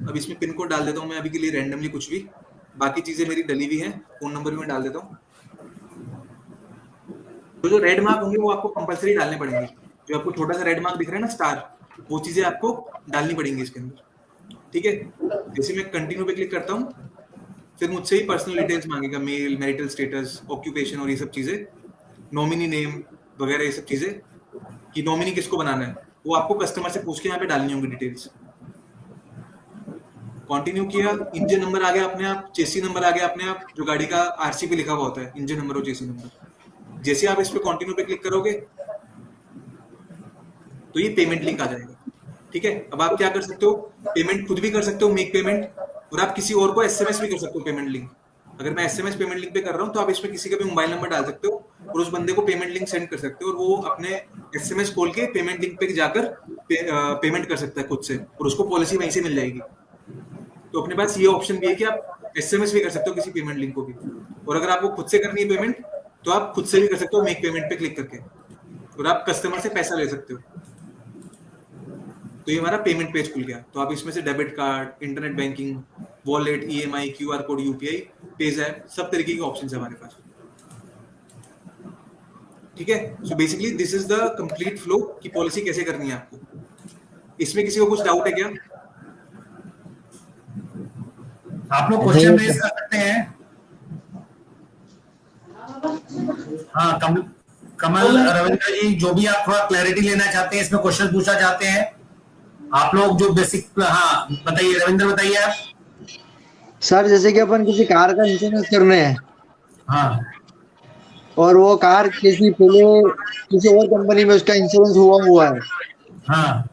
अब इसमें पिन कोड डाल देता हूँ मैं अभी के लिए रैंडमली कुछ भी, बाकी चीजें मेरी डली हुई हैं, फोन नंबर भी मैं डाल देता हूँ। तो जो रेड मार्क होंगे वो आपको कंपलसरी डालने पड़ेंगे। जो आपको छोटा सा रेड मार्क दिख रहा है ना, स्टार, वो चीजें आपको डालनी पड़ेंगी इसके अंदर। ठीक है, जैसे मैं कंटिन्यू पे क्लिक करता हूँ फिर मुझसे ही पर्सनल डिटेल्स मांगेगा, मेल, मैरिटल स्टेटस, ऑक्यूपेशन और ये सब चीजें, नॉमिनी नेम वगैरह ये सब चीजें, कि नॉमिनी किसको बनाना है वो आपको कस्टमर से पूछ के यहाँ पे डालनी होंगी डिटेल्स। कंटिन्यू किया, इंजन नंबर आ गया अपने आप, चेसी नंबर आ गया अपने आप, जो गाड़ी का आरसी पे लिखा हुआ होता है इंजन नंबर और चेसी नंबर। जैसे आप इस पे कंटिन्यू पे क्लिक करोगे तो ये पेमेंट लिंक आ जाएगा। ठीक है, अब आप क्या कर सकते हो, पेमेंट खुद भी कर सकते हो, मेक पेमेंट, और आप किसी और को एसएमएस भी कर सकते हो पेमेंट लिंक। अगर मैं एसएमएस पेमेंट लिंक पे कर रहा हूँ तो आप इसमें किसी का भी मोबाइल नंबर डाल सकते हो और उस बंदे को पेमेंट लिंक सेंड कर सकते हो, और वो अपने एसएमएस खोल के पेमेंट लिंक पे जाकर पेमेंट कर सकता है खुद से, और उसको पॉलिसी वहीं से मिल जाएगी। तो अपने पास ये ऑप्शन भी है कि आप एसएमएस भी कर सकते हो किसी पेमेंट लिंक को भी, और अगर आपको खुद से करनी है पेमेंट तो आप खुद से भी कर सकते हो मेक पेमेंट पे क्लिक करके, और आप कस्टमर से पैसा ले सकते हो। तो ये हमारा पेमेंट पेज खुल गया। तो आप इसमें से debit card, internet banking, wallet, EMI, QR code, UPI, page app, सब तरीके के ऑप्शंस है हमारे पास। ठीक है, so basically this is the complete flow की पॉलिसी कैसे करनी है आपको। इसमें किसी को कुछ डाउट है क्या? आप लोग क्वेश्चन रेज कर सकते हैं। हाँ, कमल, रविंद्र जी, जो भी आप थोड़ा क्लैरिटी लेना चाहते हैं, इसमें क्वेश्चन पूछना चाहते हैं आप लोग, जो बेसिक, हाँ बताइए रविंद्र, बताइए आप। सर जैसे कि अपन किसी कार का इंश्योरेंस करने हैं, हाँ, और वो कार किसी पहले किसी और कंपनी में उसका इंश्योरेंस हुआ है, हाँ,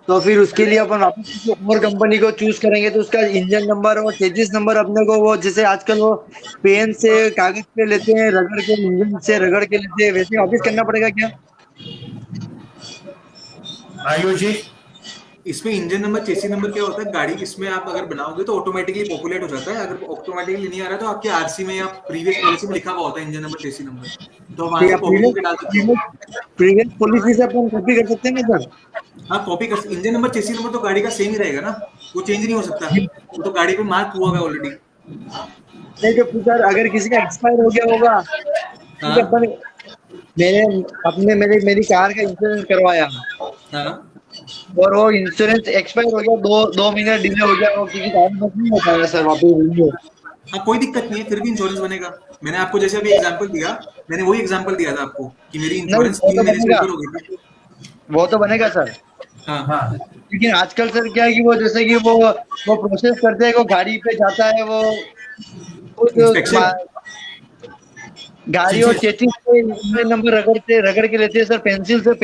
तो फिर उसके लिए अपन वापस किसी और कंपनी को चूज करेंगे तो उसका इंजन नंबर और चेजिस नंबर अपने को, वो जैसे आजकल वो पेन से कागज पे लेते हैं, रगड़ के इंजन से रगड़ के लेते हैं, वैसे वापस करना पड़ेगा क्या? आयुष जी, इसमें इंजन नंबर, चेसी नंबर क्या होता है, गाड़ी इसमें आप अगर बनाओगे तो ऑटोमेटिकली पॉपुलेट हो जाता है। अगर ऑटोमेटिकली नहीं आ रहा तो आपके आरसी में या प्रीवियस पॉलिसी में लिखा हुआ होता है इंजन नंबर, चेसी नंबर, तो वहां से कॉपी पे डाल सकते हो। प्रीवियस पॉलिसी से अपन कॉपी कर सकते हैं सर? हाँ, कॉपी कर। इंजन नंबर, चेसी नंबर तो गाड़ी का सेम ही रहेगा ना, वो चेंज नहीं हो सकता, वो तो गाड़ी पे मार्क हुआ है ऑलरेडी। नहीं तो फिर सर अगर किसी का एक्सपायर हो गया होगा, हाँ। तो अपन मेरी कार का इंश्योरेंस करवाया हाँ और वो इंश्योरेंस एक्सपायर हो गया, 2 महीने डिले हो गया, वो किसी कारण से नहीं हो पाया सर वापस रिन्यू। हाँ, कोई दिक्कत नहीं है, फिर भी इंश्योरेंस बनेगा। मैंने आपको जैसे अभी एग्जांपल दिया, मैंने वही एग्जांपल दिया था आपको कि मेरी नहीं इंश्योरेंस वो 3 तो महीने से बनेगा, ऊपर हो गई थी। वो तो बनेगा सर। हाँ हाँ लेकिन आजकल सर क्या है कि वो जैसे कि वो प्रोसेस करते हैं, वो गाड़ी पे जाता है, वो इंस्पेक्शन। गाड़ी और चेचिस पे इंजन नंबर रगड़ के लेते हैं सर, पेंसिल से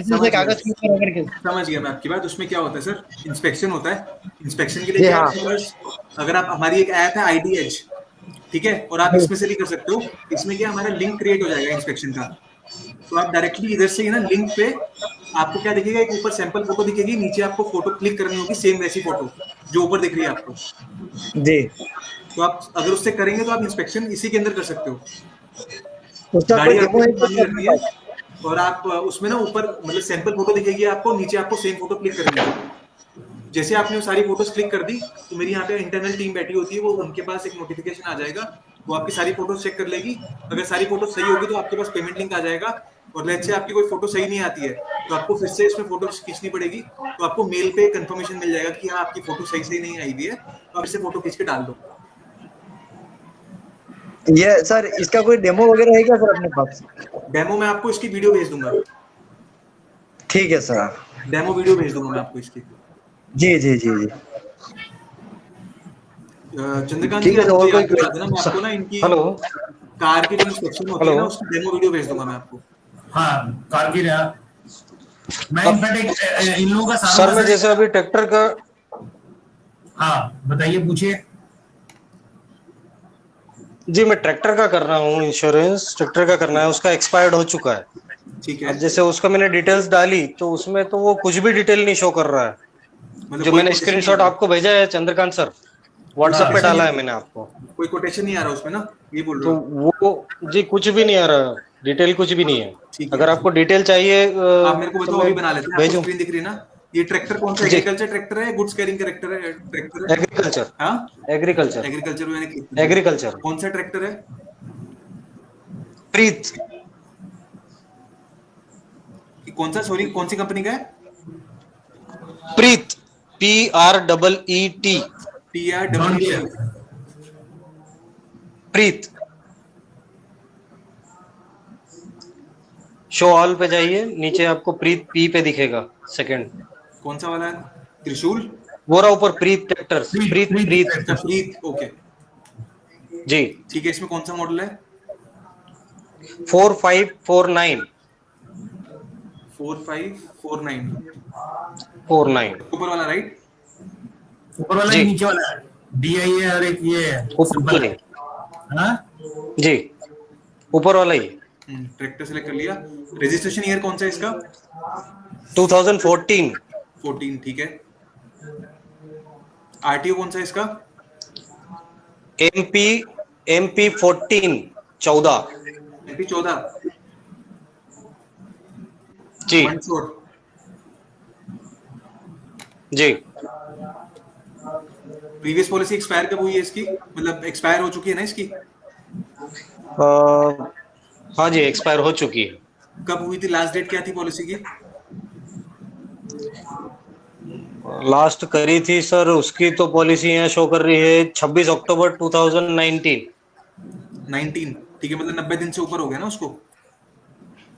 समझ कागज के ऊपर रगड़ के। गया, समझ गया मैं आपकी बात। उसमें क्या होता है सर, इंस्पेक्शन होता है। इंस्पेक्शन के लिए जी क्या है हाँ। आपके पास, अगर आप, हमारी एक ऐप है आईडी एज, ठीक है, और आप इसमें से भी कर सकते हो। इसमें क्या हमारा लिंक क्रिएट हो जाएगा इंस्पेक्शन का, तो आप डायरेक्टली इधर से ही ना लिंक पे आपको क्या दिखेगा, एक ऊपर सैंपल फोटो दिखेगी, नीचे आपको फोटो क्लिक करनी होगी, सेम वैसी फोटो जो ऊपर दिख रही है आपको। जी, तो आप अगर उससे करेंगे तो आप इंस्पेक्शन इसी के अंदर कर सकते हो। उसका कोई गाड़ी डेमो आपके है सामने तो रखनी है और आप उसमें ना ऊपर मतलब सैंपल फोटो दिखेगी आपको, नीचे आपको सेम फोटो क्लिक करनी है। जैसे आपने वो सारी फोटोज क्लिक कर दी, तो मेरी यहाँ पे इंटरनल टीम बैठी होती है, वो उनके पास एक नोटिफिकेशन आ जाएगा, वो आपकी सारी फोटोज चेक कर लेगी। अगर सारी फोटो सही होगी तो आपके पास पेमेंट लिंक आ जाएगा। और लेट्स से आपकी कोई फोटो सही नहीं आती है, तो आपको फिर से इसमें फोटो खींचनी पड़ेगी, तो आपको मेल पे कंफर्मेशन मिल जाएगा कि हाँ आपकी फोटो सही नहीं आई हुई है, तो आप इससे फोटो खींच के डाल दो। ये सर इसका कोई डेमो वगैरह है क्या सर अपने पास? डेमो मैं आपको इसकी वीडियो भेज दूंगा, ठीक है सर। डेमो वीडियो भेज दूंगा मैं आपको इसकी। जी जी जी जी, चंद्रकांत ठीक जी, है आप तो और मुझे कोई याद दिला देना, मैं आपको ना इनकी हेलो कार की जो इंस्पेक्शन होती है ना, उसकी डेमो वीडियो भेज दूंगा मैं आपको। हाँ कार की रहा मैं इनफैक्ट इन लोगों का सारा सर मैं जैसे अभी ट्रैक्टर का, हाँ बताइए पूछिए। जी मैं ट्रैक्टर का कर रहा हूँ इंश्योरेंस, ट्रैक्टर का करना है, उसका एक्सपायर्ड हो चुका है। ठीक है, अब जैसे उसका मैंने डिटेल्स डाली तो उसमें तो वो कुछ भी डिटेल नहीं शो कर रहा है, मतलब जो कोई मैंने quotation स्क्रीनशॉट नहीं आ आपको भेजा है चंद्रकांत सर, व्हाट्सएप पे रहा, डाला है मैंने आपको, कोई कोटेशन नहीं आ रहा उसमें ना, ये बोल तो रहे हो? वो जी कुछ भी नहीं आ रहा, डिटेल कुछ भी नहीं है। ठीक है, अगर आपको डिटेल चाहिए आप मेरे को तो बताओ, मैं अभी बना लेते हैं। आपको भेजूं। स्क्रीन दिख रही है ना? ये ट्रैक्टर कौन सा, जी एग्रीकल्चर ट्रैक्टर है, गुड्स कैरिंग ट्रैक्टर है, ट्रैक्टर है? एग्रीकल्चर, हाँ, एग्रीकल्चर, एग्रीकल्चर मैंने click किया। एग्रीकल्चर कौन सा ट्रैक्टर है? प्रीत, कौन सा, सॉरी, कौन सी कंपनी का है? प्रीत, PREET, TR प्रीत। शो ऑल पे जाइए, नीचे आपको प्रीत पी पे दिखेगा सेकंड, कौन सा वाला है? त्रिशूल? वो रहा ऊपर प्रीत ट्रैक्टर्स, प्रीत प्रीत अच्छा, प्रीत, ओके। जी। ठीक है, इसमें कौन सा मॉडल है? 4549 4549 49 ऊपर वाला, राइट? ऊपर वाला जी। ही नीचे वाला है, DI है और एक ये ऊपर सिंबल वाला है। ही, हाँ जी ऊपर वाला ही। ट्रैक्टर सेलेक्ट कर लिया। रजिस्ट्रेशन ईयर कौन सा है इसका? 2014 14, ठीक है। RTO कौन सा है इसका? MP 14 MP 14 जी वन शॉट। जी। प्रीवियस पॉलिसी एक्सपायर कब हुई है इसकी, मतलब एक्सपायर हो चुकी है ना इसकी? हाँ जी एक्सपायर हो चुकी है। कब हुई थी, लास्ट डेट क्या थी पॉलिसी की? लास्ट करी थी सर, उसकी तो पॉलिसी यहाँ शो कर रही है 26 अक्टूबर 2019। 19, ठीक है, मतलब 90 दिन से ऊपर हो गया ना उसको,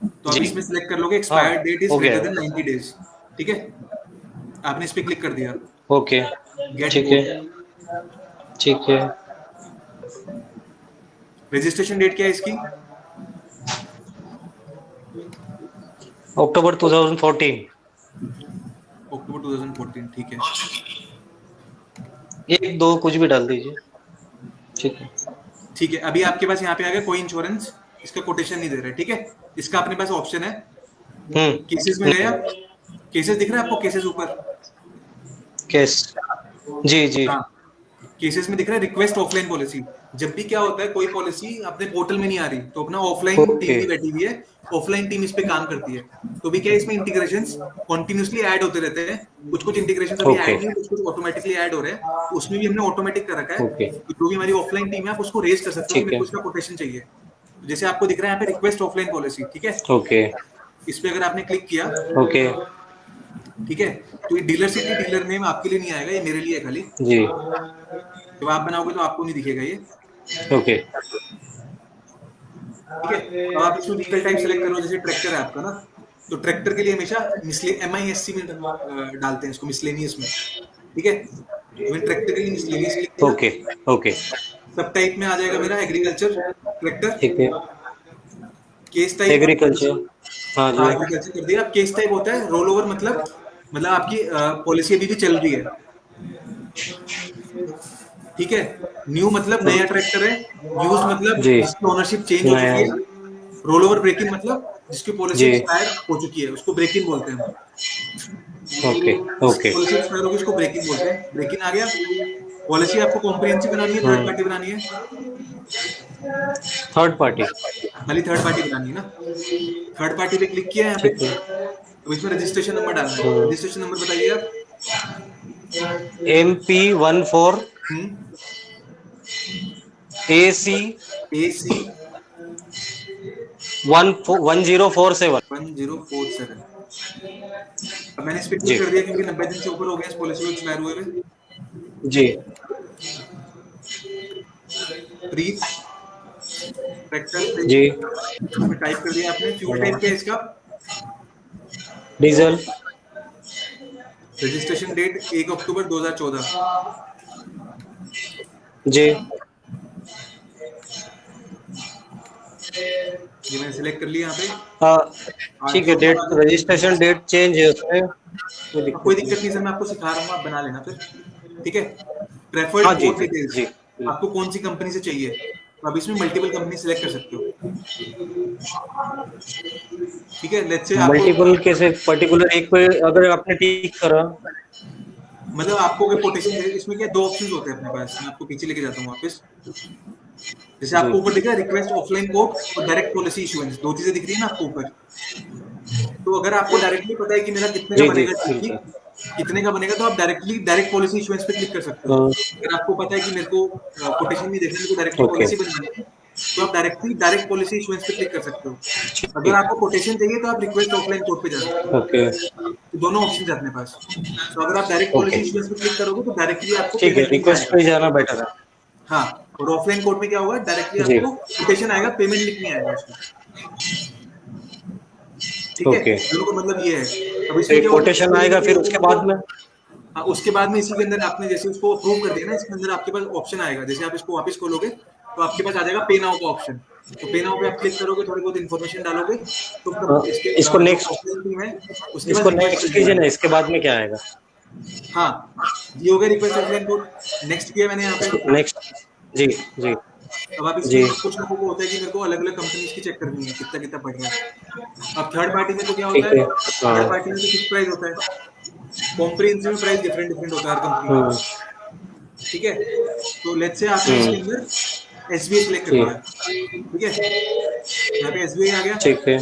तो आप जी। इसमें सिलेक्ट कर लोगे एक्सपायर हाँ, डेट इज हो गया। ग्रेटर देन 90 डेज, ठीक है। आपने इस पे क्लिक कर दिया, ओके गेट ठीक है ठीक है। रजिस्ट्रेशन डेट क्या है इसकी? अक्टूबर 2014। अक्टूबर 2014, ठीक है। 1 2 कुछ भी डाल दीजिए, ठीक है। ठीक है, अभी आपके पास यहाँ पे आ गया कोई इंश्योरेंस, इसका कोटेशन नहीं दे रहा है, ठीक है। इसका अपने पास ऑप्शन है, केसेस में गए आप, केसेस दिख रहा है आपको, केसेस ऊपर, केस, जी जी। हाँ, केसेस में दिख रहा है रिक्वेस्ट ऑफलाइन पॉलिसी। जब भी क्या होता है कोई पॉलिसी अपने पोर्टल में नहीं आ रही तो अपना ऑफलाइन Okay. टीम भी बैठी हुई है, ऑफलाइन टीम इस पे काम करती है। तो भी क्या इसमें इंटीग्रेशंस कंटिन्यूअसली ऐड होते रहते हैं, कुछ इंटीग्रेशंस अभी Okay. ऐड नहीं, कुछ ऑटोमेटिकली ऐड हो रहे हैं। तो उसमें भी हमने ऑटोमेटिक कर रखा है Okay. कि जो भी हमारी ऑफलाइन टीम है आप उसको रेज कर सकते हो कि ठीक मेरे को है। इसका कोटेशन चाहिए। जैसे आपको दिख रहा है यहाँ पे रिक्वेस्ट ऑफलाइन पॉलिसी, ठीक है, ओके इस पे अगर आपने क्लिक किया, ओके ठीक है, तो ये डीलर सिटी डीलर नेम आपके लिए नहीं आएगा, ये मेरे लिए है खाली। जी जब आप बनाओगे तो आपको नहीं दिखेगा ये, ओके ठीक है। अब आप इसमें व्हीकल टाइप सेलेक्ट करो, जैसे ट्रैक्टर है आपका ना, तो ट्रैक्टर के लिए हमेशा MISC में डालते हैं इसको, मिसलेनियस में, ठीक है। तो मैंने ट्रैक्टर के लिए मिसलेनियस क्लिक किया, ओके ओके सब टाइप में आ जाएगा मेरा एग्रीकल्चर ट्रैक्टर। ठीक है। केस टाइप एग्रीकल्चर, हाँ जी एग्रीकल्चर कर दिया। अब केस टाइप होता है रोल ओवर, मतलब आपकी पॉलिसी अभी भी चल रही है, ठीक है। न्यू मतलब नया ट्रैक्टर है, यूज मतलब जी। जिसकी ओनरशिप चेंज हो नया। चुकी है, रोल ओवर ब्रेकिंग मतलब जिसकी पॉलिसी जी। एक्सपायर हो चुकी है उसको ब्रेकिंग बोलते हैं। ओके ओके पॉलिसी एक्सपायर होगी उसको ब्रेकिंग बोलते हैं। ब्रेकिंग आ गया। पॉलिसी आपको कॉम्प्रिहेंसिव बनानी है, थर्ड पार्टी बनानी है, थर्ड पार्टी, खाली थर्ड पार्टी बनानी है ना। थर्ड पार्टी पे क्लिक किया है यहाँ पे, ठीक है। तो इसमें रजिस्ट्रेशन नंबर डालना है। रजिस्ट्रेशन नंबर बताइए आप। MP14 AC AC 1047 1047। अब मैंने इस पे जी। क्लिक कर दिया क्योंकि 90 दिन से ऊपर हो गया इस पॉलिसी को एक्सपायर हुए हुए। जी प्रीत ट्रैक्टर जी टाइप कर दिया आपने। फ्यूल टाइप क्या है इसका? डीजल, रजिस्ट्रेशन डेट 1 अक्टूबर 2014। जी ये मैंने सिलेक्ट कर लिया यहाँ पे। हाँ ठीक है। डेट रजिस्ट्रेशन डेट चेंज है उसमें, कोई दिक्कत नहीं सर, मैं आपको सिखा रहा हूँ, आप बना लेना फिर, ठीक है। प्रेफर्ड हाँ जी, कोड डिटेल्स, जी। आपको कौन सी कंपनी से चाहिए, तो अब इसमें मल्टीपल कंपनी सिलेक्ट कर सकते हो, ठीक है। लेट्स से आपको मल्टीपल कैसे, पर्टिकुलर एक पे अगर आपने टिक करा, मतलब आपको कोई कोटेशन, इसमें क्या दो ऑप्शंस होते हैं अपने पास, मैं आपको पीछे लेके जाता हूँ वापस। जैसे आपको ऊपर दिख रहा है रिक्वेस्ट ऑफलाइन कोड और डायरेक्ट पॉलिसी इशुएंस, दो चीजें दिख रही है ना आपको ऊपर। तो अगर आपको डायरेक्टली पता है कि मेरा कितने का जी, बनेगा, जी, ठीक, कितने का बनेगा, तो आप डायरेक्ट पॉलिसी इशुएंस पे क्लिक कर सकते हो। अगर आपको पता है कि मेरे को कोटेशन नहीं देखना, मेरे को डायरेक्टली Okay. पॉलिसी बनवानी है, तो आप डायरेक्ट पॉलिसी इशुएंस पे क्लिक कर सकते हो। अगर आपको कोटेशन चाहिए तो आप रिक्वेस्ट ऑफलाइन कोड पे जा सकते हो। ओके तो दोनों ऑप्शन है अपने पास। तो अगर आप डायरेक्ट Okay. पॉलिसी इशुएंस पे क्लिक करोगे तो डायरेक्टली आपको ठीक है। payment रिक्वेस्ट लिखना पे जाना बेटर है। आएगा। हाँ, और ऑफलाइन कोड में क्या होगा, डायरेक्टली जी। आपको कोटेशन आएगा, पेमेंट लिख नहीं आएगा उसमें, ठीक है। Okay. दोनों का मतलब ये है। अब तो इसमें एक क्या होगा, कोटेशन आएगा, फिर उसके बाद में हाँ, उसके बाद में इसी के अंदर आपने जैसे उसको अप्रूव कर दिया ना, इसके अंदर आपके पास ऑप्शन आएगा। जैसे आप इसको वापस खोलोगे तो आपके पास आ जाएगा पे नाउ का ऑप्शन। तो पे नाउ पे आप क्लिक करोगे, थोड़ी बहुत इन्फॉर्मेशन डालोगे तो इसको next- टीम है उसके इसको बाद नेक्स्ट कीजिए ना, इसके बाद में क्या आएगा? हाँ, ये हो गया रिक्वेस्ट ऑफलाइन कोड। नेक्स्ट किया मैंने यहाँ पे। नेक्स्ट, जी जी अब आप जी। इसमें कुछ लोगों को होता है कि मेरे को अलग अलग कंपनीज की चेक करनी है कितना कितना पड़ रहा है। अब थर्ड पार्टी में तो क्या ठीक होता है, है, हाँ। थर्ड पार्टी में तो फिक्स प्राइस होता है, कॉम्प्रिहेंसिव में प्राइस डिफरेंट डिफरेंट होता है हर कंपनी का, ठीक है। तो लेट्स से आपने इसके अंदर SBI सिलेक्ट कर लिया, ठीक है। यहाँ पे SBI आ गया। ठीक है।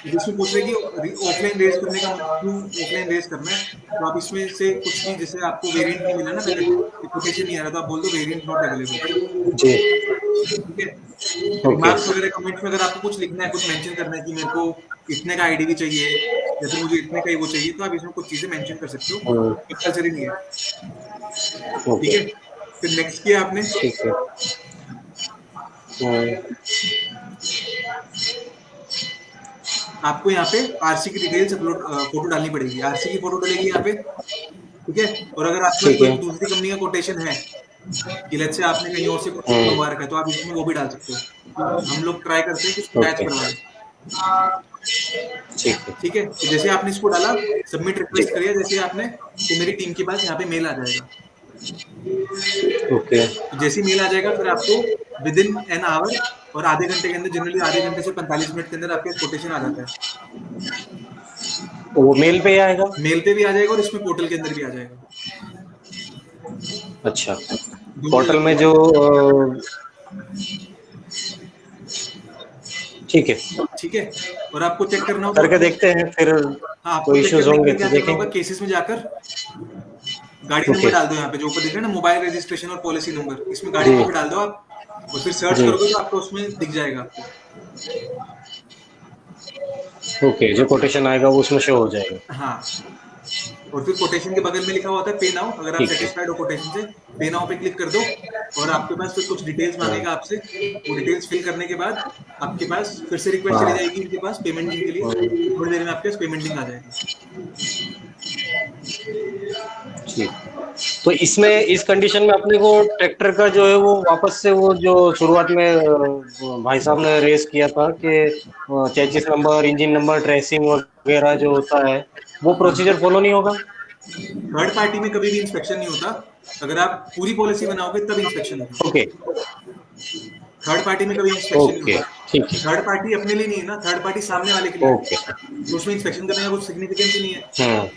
जिसमें पूछ रहे कि ऑफलाइन रेज करने का क्यों ऑफलाइन रेज करना है, तो आप इसमें से कुछ भी, जैसे आपको वेरिएंट नहीं मिला ना, पहले कोटेशन नहीं आ रहा, तो आप बोल दो वेरिएंट नॉट अवेलेबल, जी ठीक है। रिमार्क्स वगैरह कमेंट्स में अगर आपको कुछ लिखना है, कुछ मेंशन करना है कि मेरे को इतने का आईडी भी चाहिए या फिर मुझे इतने का ही वो चाहिए, तो आप इसमें कुछ चीजें मेंशन कर सकते हो, कंपल्सरी नहीं है, ठीक ओके है। फिर नेक्स्ट किया आपने, ठीक है। आपको यहाँ पे आरसी की डिटेल्स अपलोड, फोटो डालनी पड़ेगी, आरसी की फोटो डलेगी यहाँ पे, ठीक है। और अगर आपके ठीक कोई है। दूसरी कंपनी का कोटेशन है कि लेट्स से आपने कहीं और से मंगवा रखा है, तो आप इसमें वो भी डाल सकते हो। हम लोग ट्राई करते हैं कि इसको मैच Okay. करवाएं, ठीक है। ठीक है। तो जैसे आपने इसको डाला, सबमिट रिक्वेस्ट करिए जैसे आपने, तो मेरी टीम के पास यहाँ पे मेल आ जाएगा। ओके तो जैसे मेल आ जाएगा, फिर आपको विद इन एन आवर और आधे घंटे के अंदर, जनरली आधे घंटे से 45 मिनट के अंदर आपके कोटेशन आ जाता है। वो मेल पे ही आएगा? मेल पे भी आ जाएगा और इसमें पोर्टल के अंदर भी आ जाएगा। अच्छा, पोर्टल में जो ठीक है, ठीक है। और आपको चेक करना होगा, करके देखते हैं फिर। हाँ, आपको कोई चेक इश्यूज करने के होंगे लिए क्या तो करना होगा, देखेंगे। केसेस में जाकर गाड़ी नंबर ओके डाल दो, यहाँ पे जो ऊपर दिख रहा है ना मोबाइल रजिस्ट्रेशन और पॉलिसी नंबर, इसमें गाड़ी जी नंबर डाल दो आप, और फिर सर्च जी। करोगे तो आपको उसमें दिख जाएगा आपको। ओके, जो कोटेशन आएगा वो उसमें शो हो जाएगा। हाँ, और फिर कोटेशन के बगल में लिखा हुआ होता है पे नाउ। अगर आप ठीक है। सेटिस्फाइड हो कोटेशन से, पे नाउ पे क्लिक कर दो, और आपके पास फिर कुछ डिटेल्स मांगेगा आपसे। वो डिटेल्स फिल करने के बाद आपके पास फिर से रिक्वेस्ट चली हाँ जाएगी इनके पास पेमेंट लिंक के लिए। थोड़ी देर में आपके पास पेमेंट लिंक आ जाएगी। ठीक। तो इसमें इस कंडीशन में अपने को ट्रैक्टर का जो है वो वापस से वो जो शुरुआत में भाई साहब ने रेस किया था कि chassis number, engine number, tracing वगैरह जो होता है वो प्रोसीजर फॉलो नहीं होगा? थर्ड पार्टी में कभी भी इंस्पेक्शन नहीं होता। अगर आप पूरी पॉलिसी बनाओगे तब इंस्पेक्शन होगा। ओके थर्ड पार्टी में कभी इंस्पेक्शन नहीं ओके होता। ठीक है। थर्ड पार्टी अपने लिए नहीं है ना, थर्ड पार्टी सामने वाले के लिए है। ओके तो उसमें इंस्पेक्शन करने का कुछ सिग्निफिकेंस ही नहीं है।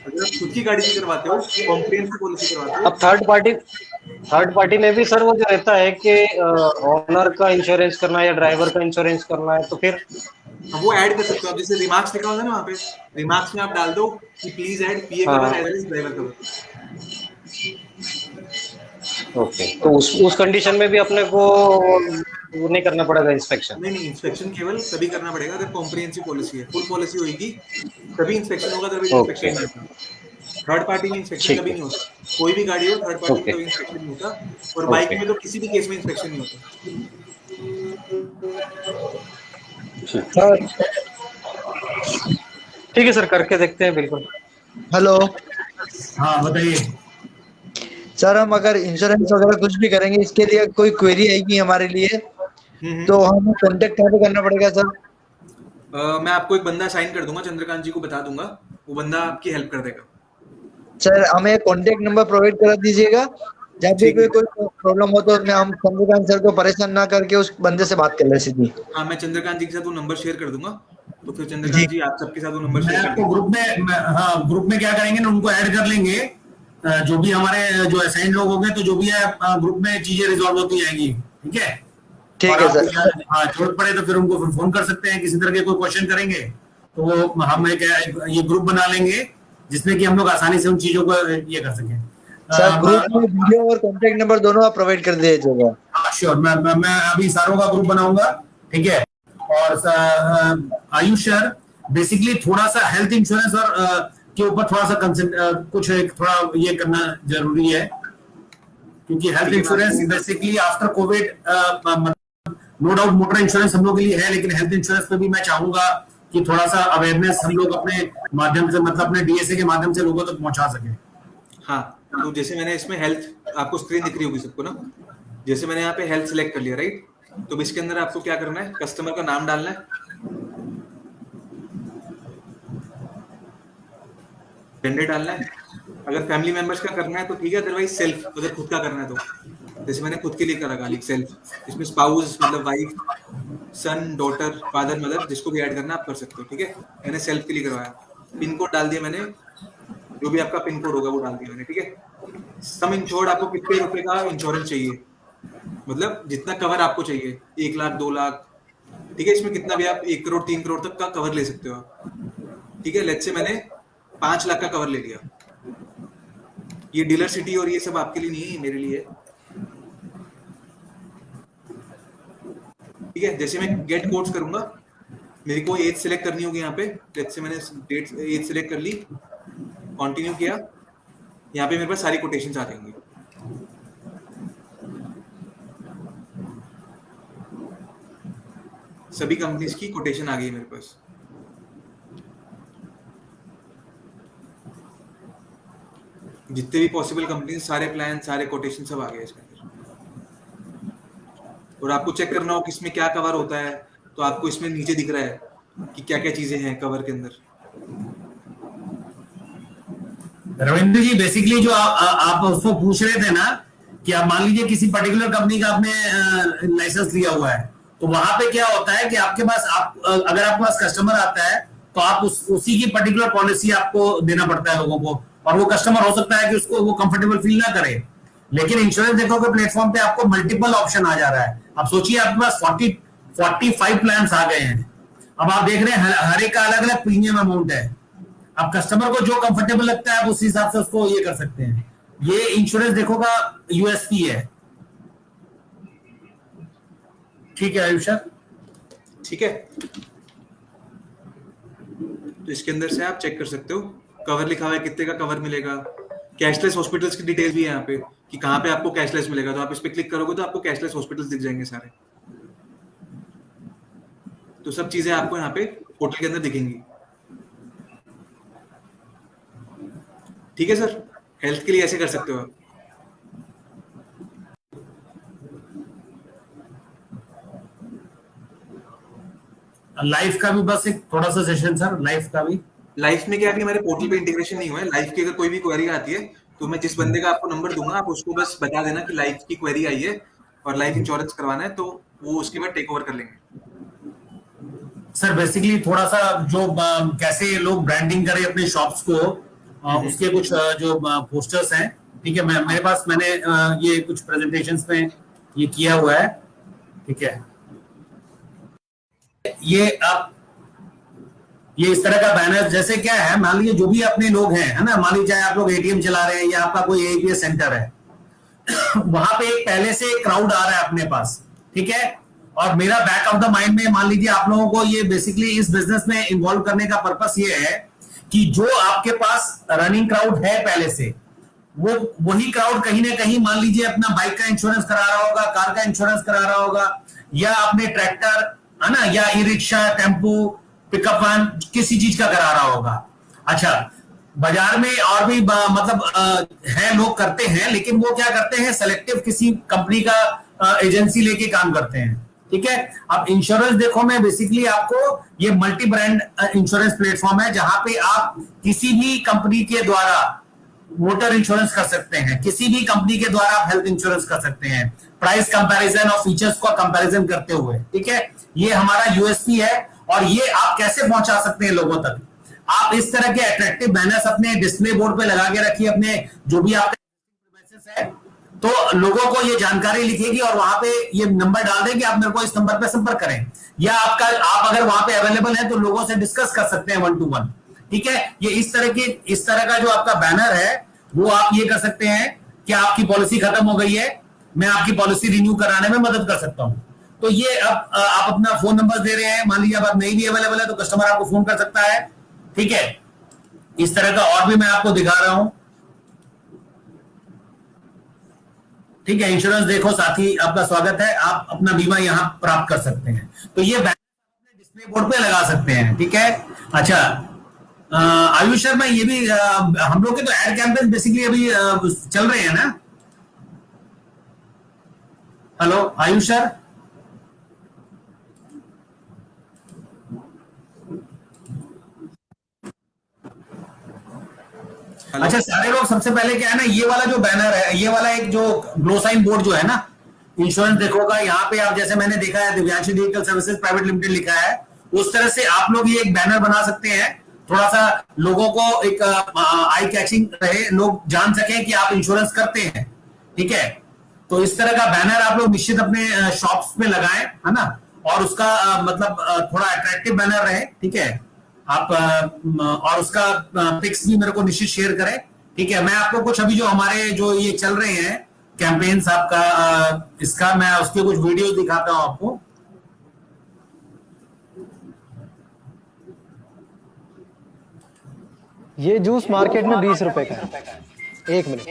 अगर आप खुद की गाड़ी की करवाते हो, कॉम्प्रिहेंसिव पॉलिसी करवाते हो, अब थर्ड पार्टी में भी सर वो जो रहता है कि ओनर का इंश्योरेंस करना है या ड्राइवर का इंश्योरेंस करना है तो फिर अब वो ऐड कर सकते हो आप। जैसे रिमार्क्स लिखा होगा ना वहाँ पे, रिमार्क्स में आप डाल दो कि please add PA cover as well as driver cover. Okay, तो उस कंडीशन में भी अपने को वो नहीं करना पड़ेगा इंस्पेक्शन? नहीं, इंस्पेक्शन केवल तभी करना पड़ेगा अगर कॉम्प्रिहेंसिव पॉलिसी है, फुल पॉलिसी होगी तभी इंस्पेक्शन होगा, तभी इंस्पेक्शन ओके नहीं होगा। थर्ड पार्टी में इंस्पेक्शन ठीक कभी है। नहीं होता। कोई भी गाड़ी हो थर्ड पार्टी में ओके कभी इंस्पेक्शन नहीं होता, और बाइक ओके में तो किसी भी केस में इंस्पेक्शन नहीं होता। ठीक ठीक है सर, करके देखते हैं बिल्कुल। हेलो हाँ बताइए। सर, हम अगर इंश्योरेंस वगैरह कुछ भी करेंगे, इसके लिए कोई क्वेरी आएगी हमारे लिए तो हमें कांटेक्ट कहाँ पे करना पड़ेगा सर? मैं आपको एक बंदा साइन कर दूंगा, चंद्रकांत जी को बता दूंगा, वो बंदा आपकी हेल्प कर देगा। सर, हमें कांटेक्ट नंबर प्रोवाइड करा दीजिएगा। जब भी ठीक है। कोई प्रॉब्लम हो तो हम चंद्रकांत सर को परेशान ना करके उस बंदे से बात कर ले सीधी। हाँ, मैं चंद्रकांत जी के साथ वो नंबर शेयर कर दूंगा, तो फिर जी चंद्रकांत जी आप सबके साथ वो नंबर मैं शेयर कर आपको देंगे। हाँ ग्रुप में क्या करेंगे ना, उनको ऐड कर लेंगे। जो भी हमारे जो असाइन लोग होंगे तो जो भी है ग्रुप में चीजें रिजॉल्व होती जाएंगी। ठीक है। ठीक और है आपको सर। हाँ जरूरत पड़े तो फिर उनको फिर फोन कर सकते हैं, किसी तरह के कोई क्वेश्चन करेंगे तो वो हम एक ये ग्रुप बना लेंगे जिसमें कि हम लोग आसानी से उन चीजों को ये कर सकें। सर, ग्रुप में वीडियो और कांटेक्ट नंबर दोनों आप प्रोवाइड कर दीजिएगा। हाँ श्योर, मैं अभी सारों का ग्रुप बनाऊंगा। ठीक है। और आयुष सर बेसिकली थोड़ा सा हेल्थ इंश्योरेंस और के ऊपर थोड़ा सा कुछ थोड़ा ये करना जरूरी है, क्योंकि health insurance basically after covid no doubt motor insurance हम लोग के लिए है, लेकिन हेल्थ इंश्योरेंस पे भी मैं चाहूंगा कि थोड़ा सा अवेयरनेस हम लोग अपने माध्यम से, मतलब अपने डीएसए के माध्यम से लोगों तक पहुंचा सके। हाँ, तो जैसे मैंने इसमें हेल्थ, आपको स्क्रीन दिख रही होगी सबको ना, जैसे मैंने यहाँ पे हेल्थ सिलेक्ट कर लिया, राइट? तो अब इसके अंदर आपको क्या करना है, कस्टमर का नाम डालना है, जेंडर डालना है। अगर फैमिली मेंबर्स का करना है तो ठीक है, अदरवाइज सेल्फ, अगर खुद का करना है तो जैसे मैंने खुद के लिए करा गाली सेल्फ, इसमें स्पाउस मतलब वाइफ, सन, डॉटर, फादर, मदर, जिसको भी ऐड करना आप कर सकते हो। ठीक है, मैंने सेल्फ के लिए करवाया। पिन कोड डाल दिया मैंने, जो भी आपका पिन कोड होगा वो डाल दिया मैंने। ठीक है, सम इंश्योर्ड, आपको कितने रुपए का इंश्योरेंस चाहिए, मतलब जितना कवर आपको चाहिए, 1 लाख 2 लाख, ठीक है, इसमें कितना भी आप 1 करोड़ 3 करोड़ तक का कवर ले सकते हो आप। ठीक है, लेट्स से मैंने 5 लाख का कवर ले लिया। ये डीलर सिटी और ये सब आपके लिए नहीं है, मेरे लिए। ठीक है, जैसे मैं गेट कोड्स करूंगा, मेरे को एज सिलेक्ट करनी होगी यहाँ पे। लेट्स से मैंने डेट एज सिलेक्ट कर ली, कंटिन्यू किया, यहाँ पे मेरे पास सारी कोटेशंस आ जाएंगी। सभी कंपनीज की कोटेशन आ गई मेरे पास। जितने भी पॉसिबल कंपनीज, सारे प्लान, सारे कोटेशन सब आ गए इसके अंदर। और आपको चेक करना हो कि इसमें क्या कवर होता है, तो आपको इसमें नीचे दिख रहा है कि क्या क्या चीजें हैं कवर के अंदर। रविंद्र जी बेसिकली जो आप उसको पूछ रहे थे ना कि आप मान लीजिए किसी पर्टिकुलर कंपनी का आपने लाइसेंस लिया हुआ है, तो वहां पे क्या होता है कि आपके पास अगर आपके पास कस्टमर आता है तो आप उसी की पर्टिकुलर पॉलिसी आपको देना पड़ता है लोगों को, और वो कस्टमर हो सकता है कि उसको वो कंफर्टेबल फील ना करे। लेकिन इंश्योरेंस देखो के प्लेटफॉर्म पे आपको मल्टीपल ऑप्शन आ जा रहा है। अब सोचिए आपके पास 45 प्लान्स आ गए हैं। अब आप देख रहे हैं हर एक का अलग अलग प्रीमियम अमाउंट है। अब कस्टमर को जो कंफर्टेबल लगता है आप उस हिसाब से उसको ये कर सकते हैं। ये इंश्योरेंस देखो का यूएसपी है। ठीक है आयुष सर, ठीक है। तो इसके अंदर से आप चेक कर सकते हो, कवर लिखा हुआ है, कितने का कवर मिलेगा। कैशलेस हॉस्पिटल्स की डिटेल भी है यहाँ पे कि कहाँ पे आपको कैशलेस मिलेगा। तो आप इस पे क्लिक करोगे तो आपको कैशलेस हॉस्पिटल्स दिख जाएंगे सारे। तो सब चीजें आपको यहाँ पे पोर्टल के अंदर दिखेंगी। ठीक है सर, हेल्थ के लिए ऐसे कर सकते हो आप। लाइफ का भी बस एक थोड़ा सा सेशन सर, लाइफ का भी। लाइफ में क्या है कि हमारे पोर्टल पे इंटीग्रेशन नहीं हुआ है। लाइफ की अगर कोई भी क्वेरी आती है तो मैं जिस बंदे का आपको नंबर दूंगा, आप उसको बस बता देना कि लाइफ की क्वेरी आई है और लाइफ इंश्योरेंस करवाना है, तो वो उसके बाद टेक ओवर कर लेंगे। सर बेसिकली थोड़ा सा जो कैसे लोग ब्रांडिंग करें अपने शॉप्स को, उसके कुछ जो पोस्टर्स हैं, ठीक है, मेरे पास मैंने ये कुछ प्रेजेंटेशंस में ये किया हुआ है। ठीक है, ये आप ये इस तरह का बैनर जैसे क्या है, मान लीजिए जो भी अपने लोग हैं, है ना, मान लीजिए चाहे आप लोग एटीएम चला रहे हैं या आपका कोई एपीएस सेंटर है वहां पे एक पहले से क्राउड आ रहा है अपने पास, ठीक है, और मेरा बैक ऑफ द माइंड में मान लीजिए आप लोगों को ये बेसिकली इस बिजनेस में इन्वॉल्व करने का पर्पस ये है कि जो आपके पास रनिंग क्राउड है पहले से, वो वही क्राउड कहीं ना कहीं मान लीजिए अपना बाइक का इंश्योरेंस करा रहा होगा, कार का इंश्योरेंस करा रहा होगा, या अपने ट्रैक्टर, है ना, या e rickshaw, tempo, pickup van, किसी चीज का करा रहा होगा। अच्छा, बाजार में और भी मतलब है, लोग करते हैं, लेकिन वो क्या करते हैं, सेलेक्टिव किसी कंपनी का एजेंसी लेके काम करते हैं। ठीक है, अब इंश्योरेंस देखो मैं बेसिकली आपको ये मल्टी ब्रांड इंश्योरेंस प्लेटफॉर्म है जहां पे आप किसी भी कंपनी के द्वारा मोटर इंश्योरेंस कर सकते हैं, किसी भी कंपनी के द्वारा आप हेल्थ इंश्योरेंस कर सकते हैं, प्राइस कंपैरिजन और फीचर्स का कंपैरिजन करते हुए। ठीक है, ये हमारा यूएसपी है। और ये आप कैसे पहुंचा सकते हैं लोगों तक, आप इस तरह के अट्रैक्टिव बैनर्स अपने डिस्प्ले बोर्ड पे लगा के रखिए, अपने जो भी आपका है, तो लोगों को ये जानकारी लिखेगी और वहां पे ये नंबर डाल दें कि आप मेरे को इस नंबर पे संपर्क करें, या आप अगर वहां पे अवेलेबल है तो लोगों से डिस्कस कर सकते हैं 1 to 1। ठीक है, ये इस तरह का जो आपका बैनर है वो आप ये कर सकते हैं कि आपकी पॉलिसी खत्म हो गई है, मैं आपकी पॉलिसी रिन्यू कराने में मदद कर सकता हूं। तो ये अब आप अपना फोन नंबर दे रहे हैं, मान लीजिए अब आप नहीं भी अवेलेबल है तो कस्टमर आपको फोन कर सकता है। ठीक है, इस तरह का और भी मैं आपको दिखा रहा हूं। ठीक है, इंश्योरेंस देखो साथी, आपका स्वागत है, आप अपना बीमा यहां प्राप्त कर सकते हैं। तो ये बैनर डिस्प्ले बोर्ड पे लगा सकते हैं। ठीक है, अच्छा आयुष शर्मा, ये भी हम लोग के तो एड कैंपेन बेसिकली अभी चल रहे हैं ना। Hello Ayush sir. अच्छा, सारे लोग सबसे पहले क्या है ना, ये वाला जो बैनर है, ये वाला एक जो ग्लो साइन बोर्ड जो है ना, इंश्योरेंस देखो का, यहाँ पे आप जैसे मैंने देखा है Divyanshi digital services private limited लिखा है, उस तरह से आप लोग ये एक बैनर बना सकते हैं, थोड़ा सा लोगों को एक आई कैचिंग रहे, लोग जान सके कि आप इंश्योरेंस करते हैं। ठीक है, तो इस तरह का बैनर आप लोग निश्चित अपने शॉप्स में लगाएं, है ना, और उसका मतलब थोड़ा अट्रैक्टिव बैनर रहे। ठीक है, आप और उसका पिक्स भी मेरे को निश्चित शेयर करें। ठीक है, मैं आपको कुछ अभी जो हमारे जो ये चल रहे हैं कैंपेन्स आपका इसका, मैं उसके कुछ वीडियो दिखाता हूं आपको। ये जूस मार्केट में 20 रुपए का है। 1 मिनट।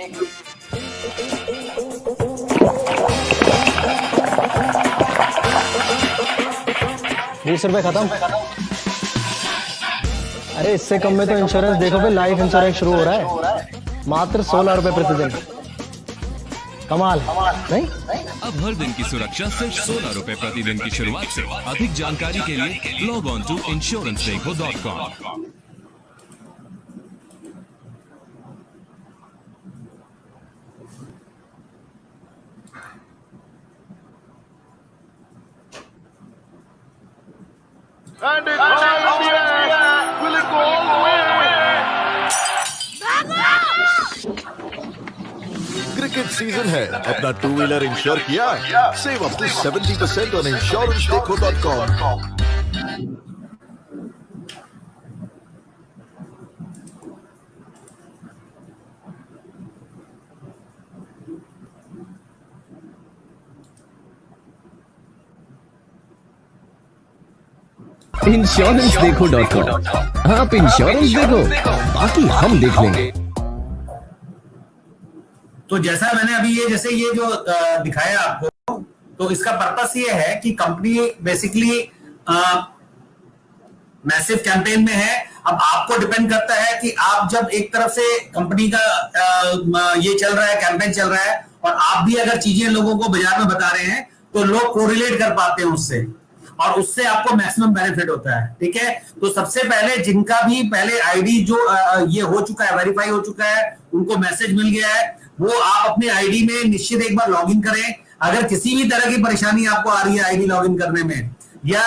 ₹20 खत्म। अरे इससे कम में तो इंश्योरेंस देखोगे, लाइफ इंश्योरेंस शुरू हो रहा है मात्र ₹16 प्रतिदिन। कमाल नहीं? अब हर दिन की सुरक्षा सिर्फ ₹16 प्रतिदिन की शुरुआत से। अधिक जानकारी के लिए log on to insurancedeco.com। And it's all in the air. Will it go all the way? Cricket season है, अपना 2-व्हीलर इंश्योर किया, सेव अप टू 70% ऑन insurancedekho.com। insurancedekho.com। आप इंश्योरेंस देखो, बाकी हम देख लेंगे। तो जैसा मैंने अभी ये जो दिखाया आपको, तो इसका पर्पस ये है कि कंपनी बेसिकली मैसिव कैंपेन में है। अब आपको डिपेंड करता है कि आप जब एक तरफ से कंपनी का ये चल रहा है, कैंपेन चल रहा है, और आप भी अगर चीजें लोगों को बाजार में बता रहे हैं तो लोग कोरिलेट कर पाते हैं उससे, और उससे आपको मैक्सिमम बेनिफिट होता है। ठीक है, तो सबसे पहले जिनका भी पहले आईडी जो ये हो चुका है, वेरीफाई हो चुका है, उनको मैसेज मिल गया है, वो आप अपने आईडी में निश्चित एक बार लॉगिन करें। अगर किसी भी तरह की परेशानी आपको आ रही है आईडी लॉगिन करने में, या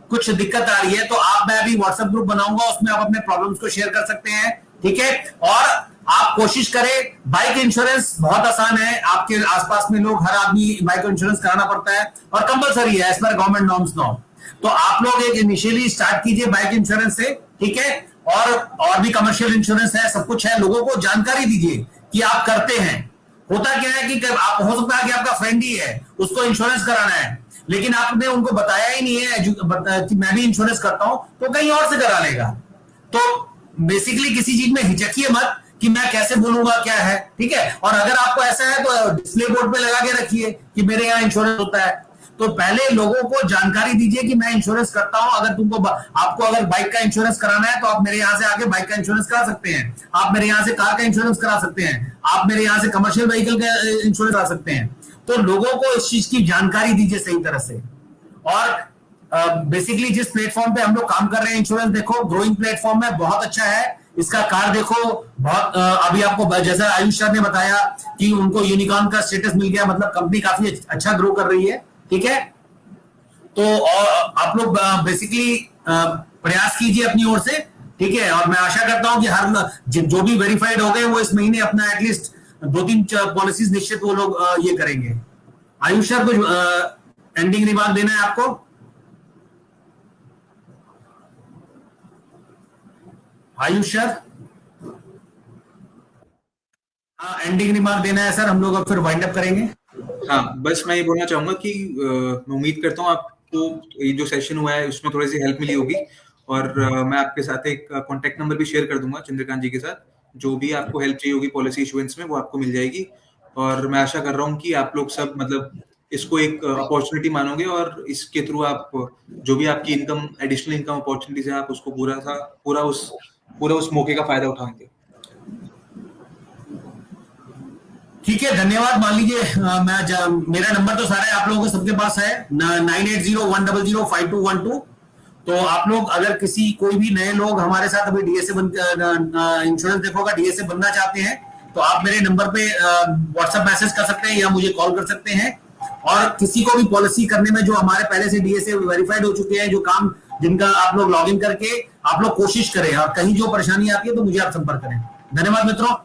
कुछ दिक्कत आ रही है, तो मैं अभी व्हाट्सएप ग्रुप बनाऊंगा, उसमें आप अपने प्रॉब्लम्स को शेयर कर सकते हैं। ठीक है, और आप कोशिश करें, बाइक इंश्योरेंस बहुत आसान है। आपके आसपास में लोग, हर आदमी बाइक इंश्योरेंस कराना पड़ता है और कंपलसरी है as per government norms now. तो आप लोग एक इनिशियली स्टार्ट कीजिए बाइक इंश्योरेंस से। ठीक है, और भी कमर्शियल इंश्योरेंस है, सब कुछ है। लोगों को जानकारी दीजिए कि आप करते हैं। होता क्या है कि आप, हो सकता है कि आपका फ्रेंड ही है, उसको इंश्योरेंस कराना है, लेकिन आपने उनको बताया ही नहीं है कि मैं भी इंश्योरेंस करता हूं, तो कहीं और से करा लेगा। तो बेसिकली किसी चीज में हिचकिए मत कि मैं कैसे बोलूंगा क्या है। ठीक है, और अगर आपको ऐसा है तो डिस्प्ले बोर्ड पे लगा के रखिए कि मेरे यहाँ इंश्योरेंस होता है। तो पहले लोगों को जानकारी दीजिए कि मैं इंश्योरेंस करता हूं। अगर आपको अगर बाइक का इंश्योरेंस कराना है तो आप मेरे यहां से आके बाइक का इंश्योरेंस करा सकते हैं, आप मेरे यहां से कार का इंश्योरेंस करा सकते हैं, आप मेरे यहां से कमर्शियल व्हीकल का इंश्योरेंस करा सकते हैं। तो लोगों को इस चीज की जानकारी दीजिए सही तरह से। और बेसिकली जिस प्लेटफॉर्म पे हम लोग काम कर रहे हैं, इंश्योरेंस देखो ग्रोइंग प्लेटफॉर्म है, बहुत अच्छा है। इसका कार्ड देखो, बहुत अभी आपको जैसा आयुष सर ने बताया कि उनको यूनिकॉर्न का स्टेटस मिल गया, मतलब कंपनी काफी अच्छा ग्रो कर रही है। ठीक है, तो आप लोग बेसिकली प्रयास कीजिए अपनी ओर से। ठीक है, और मैं आशा करता हूं कि हर जो भी वेरीफाइड हो गए वो इस महीने अपना एटलीस्ट 2-3 पॉलिसीज निश्चित वो लोग ये करेंगे। आयुष सर, कुछ एंडिंग रिमार्क देना है आपको? आयुष सर, हाँ, एंडिंग रिमार्क देना है सर, हम लोग अब फिर वाइंड अप करेंगे। हाँ, बस मैं ये बोलना चाहूंगा कि मैं उम्मीद करता हूँ आपको ये जो सेशन हुआ है उसमें थोड़ी सी हेल्प मिली होगी, और मैं आपके साथ एक कॉन्टेक्ट नंबर भी शेयर कर दूंगा चंद्रकांत जी के साथ। जो भी आपको हेल्प चाहिए होगी पॉलिसी इशुएंस में, वो आपको मिल जाएगी। और मैं आशा कर रहा हूँ कि आप लोग सब मतलब इसको एक अपॉर्चुनिटी मानोगे, और इसके थ्रू आप जो भी आपकी इनकम, एडिशनल इनकम अपॉर्चुनिटीज है, आप उसको पूरा उस मौके का फायदा उठाएंगे। ठीक है, धन्यवाद। मान लीजिए मेरा नंबर तो सारे आप लोगों के सबके पास है, 9801005212। तो आप लोग अगर कोई भी नए लोग हमारे साथ अभी डीएसए इंश्योरेंस देखो का डीएसए बनना चाहते हैं, तो आप मेरे नंबर पे व्हाट्सएप मैसेज कर सकते हैं या मुझे कॉल कर सकते हैं। और किसी को भी पॉलिसी करने में जो हमारे पहले से डीएसए वेरीफाइड हो चुके हैं, जो काम जिनका आप लोग लॉग इन करके आप लोग कोशिश करें, और कहीं जो परेशानी आती है तो मुझे आप संपर्क करें। धन्यवाद मित्रों।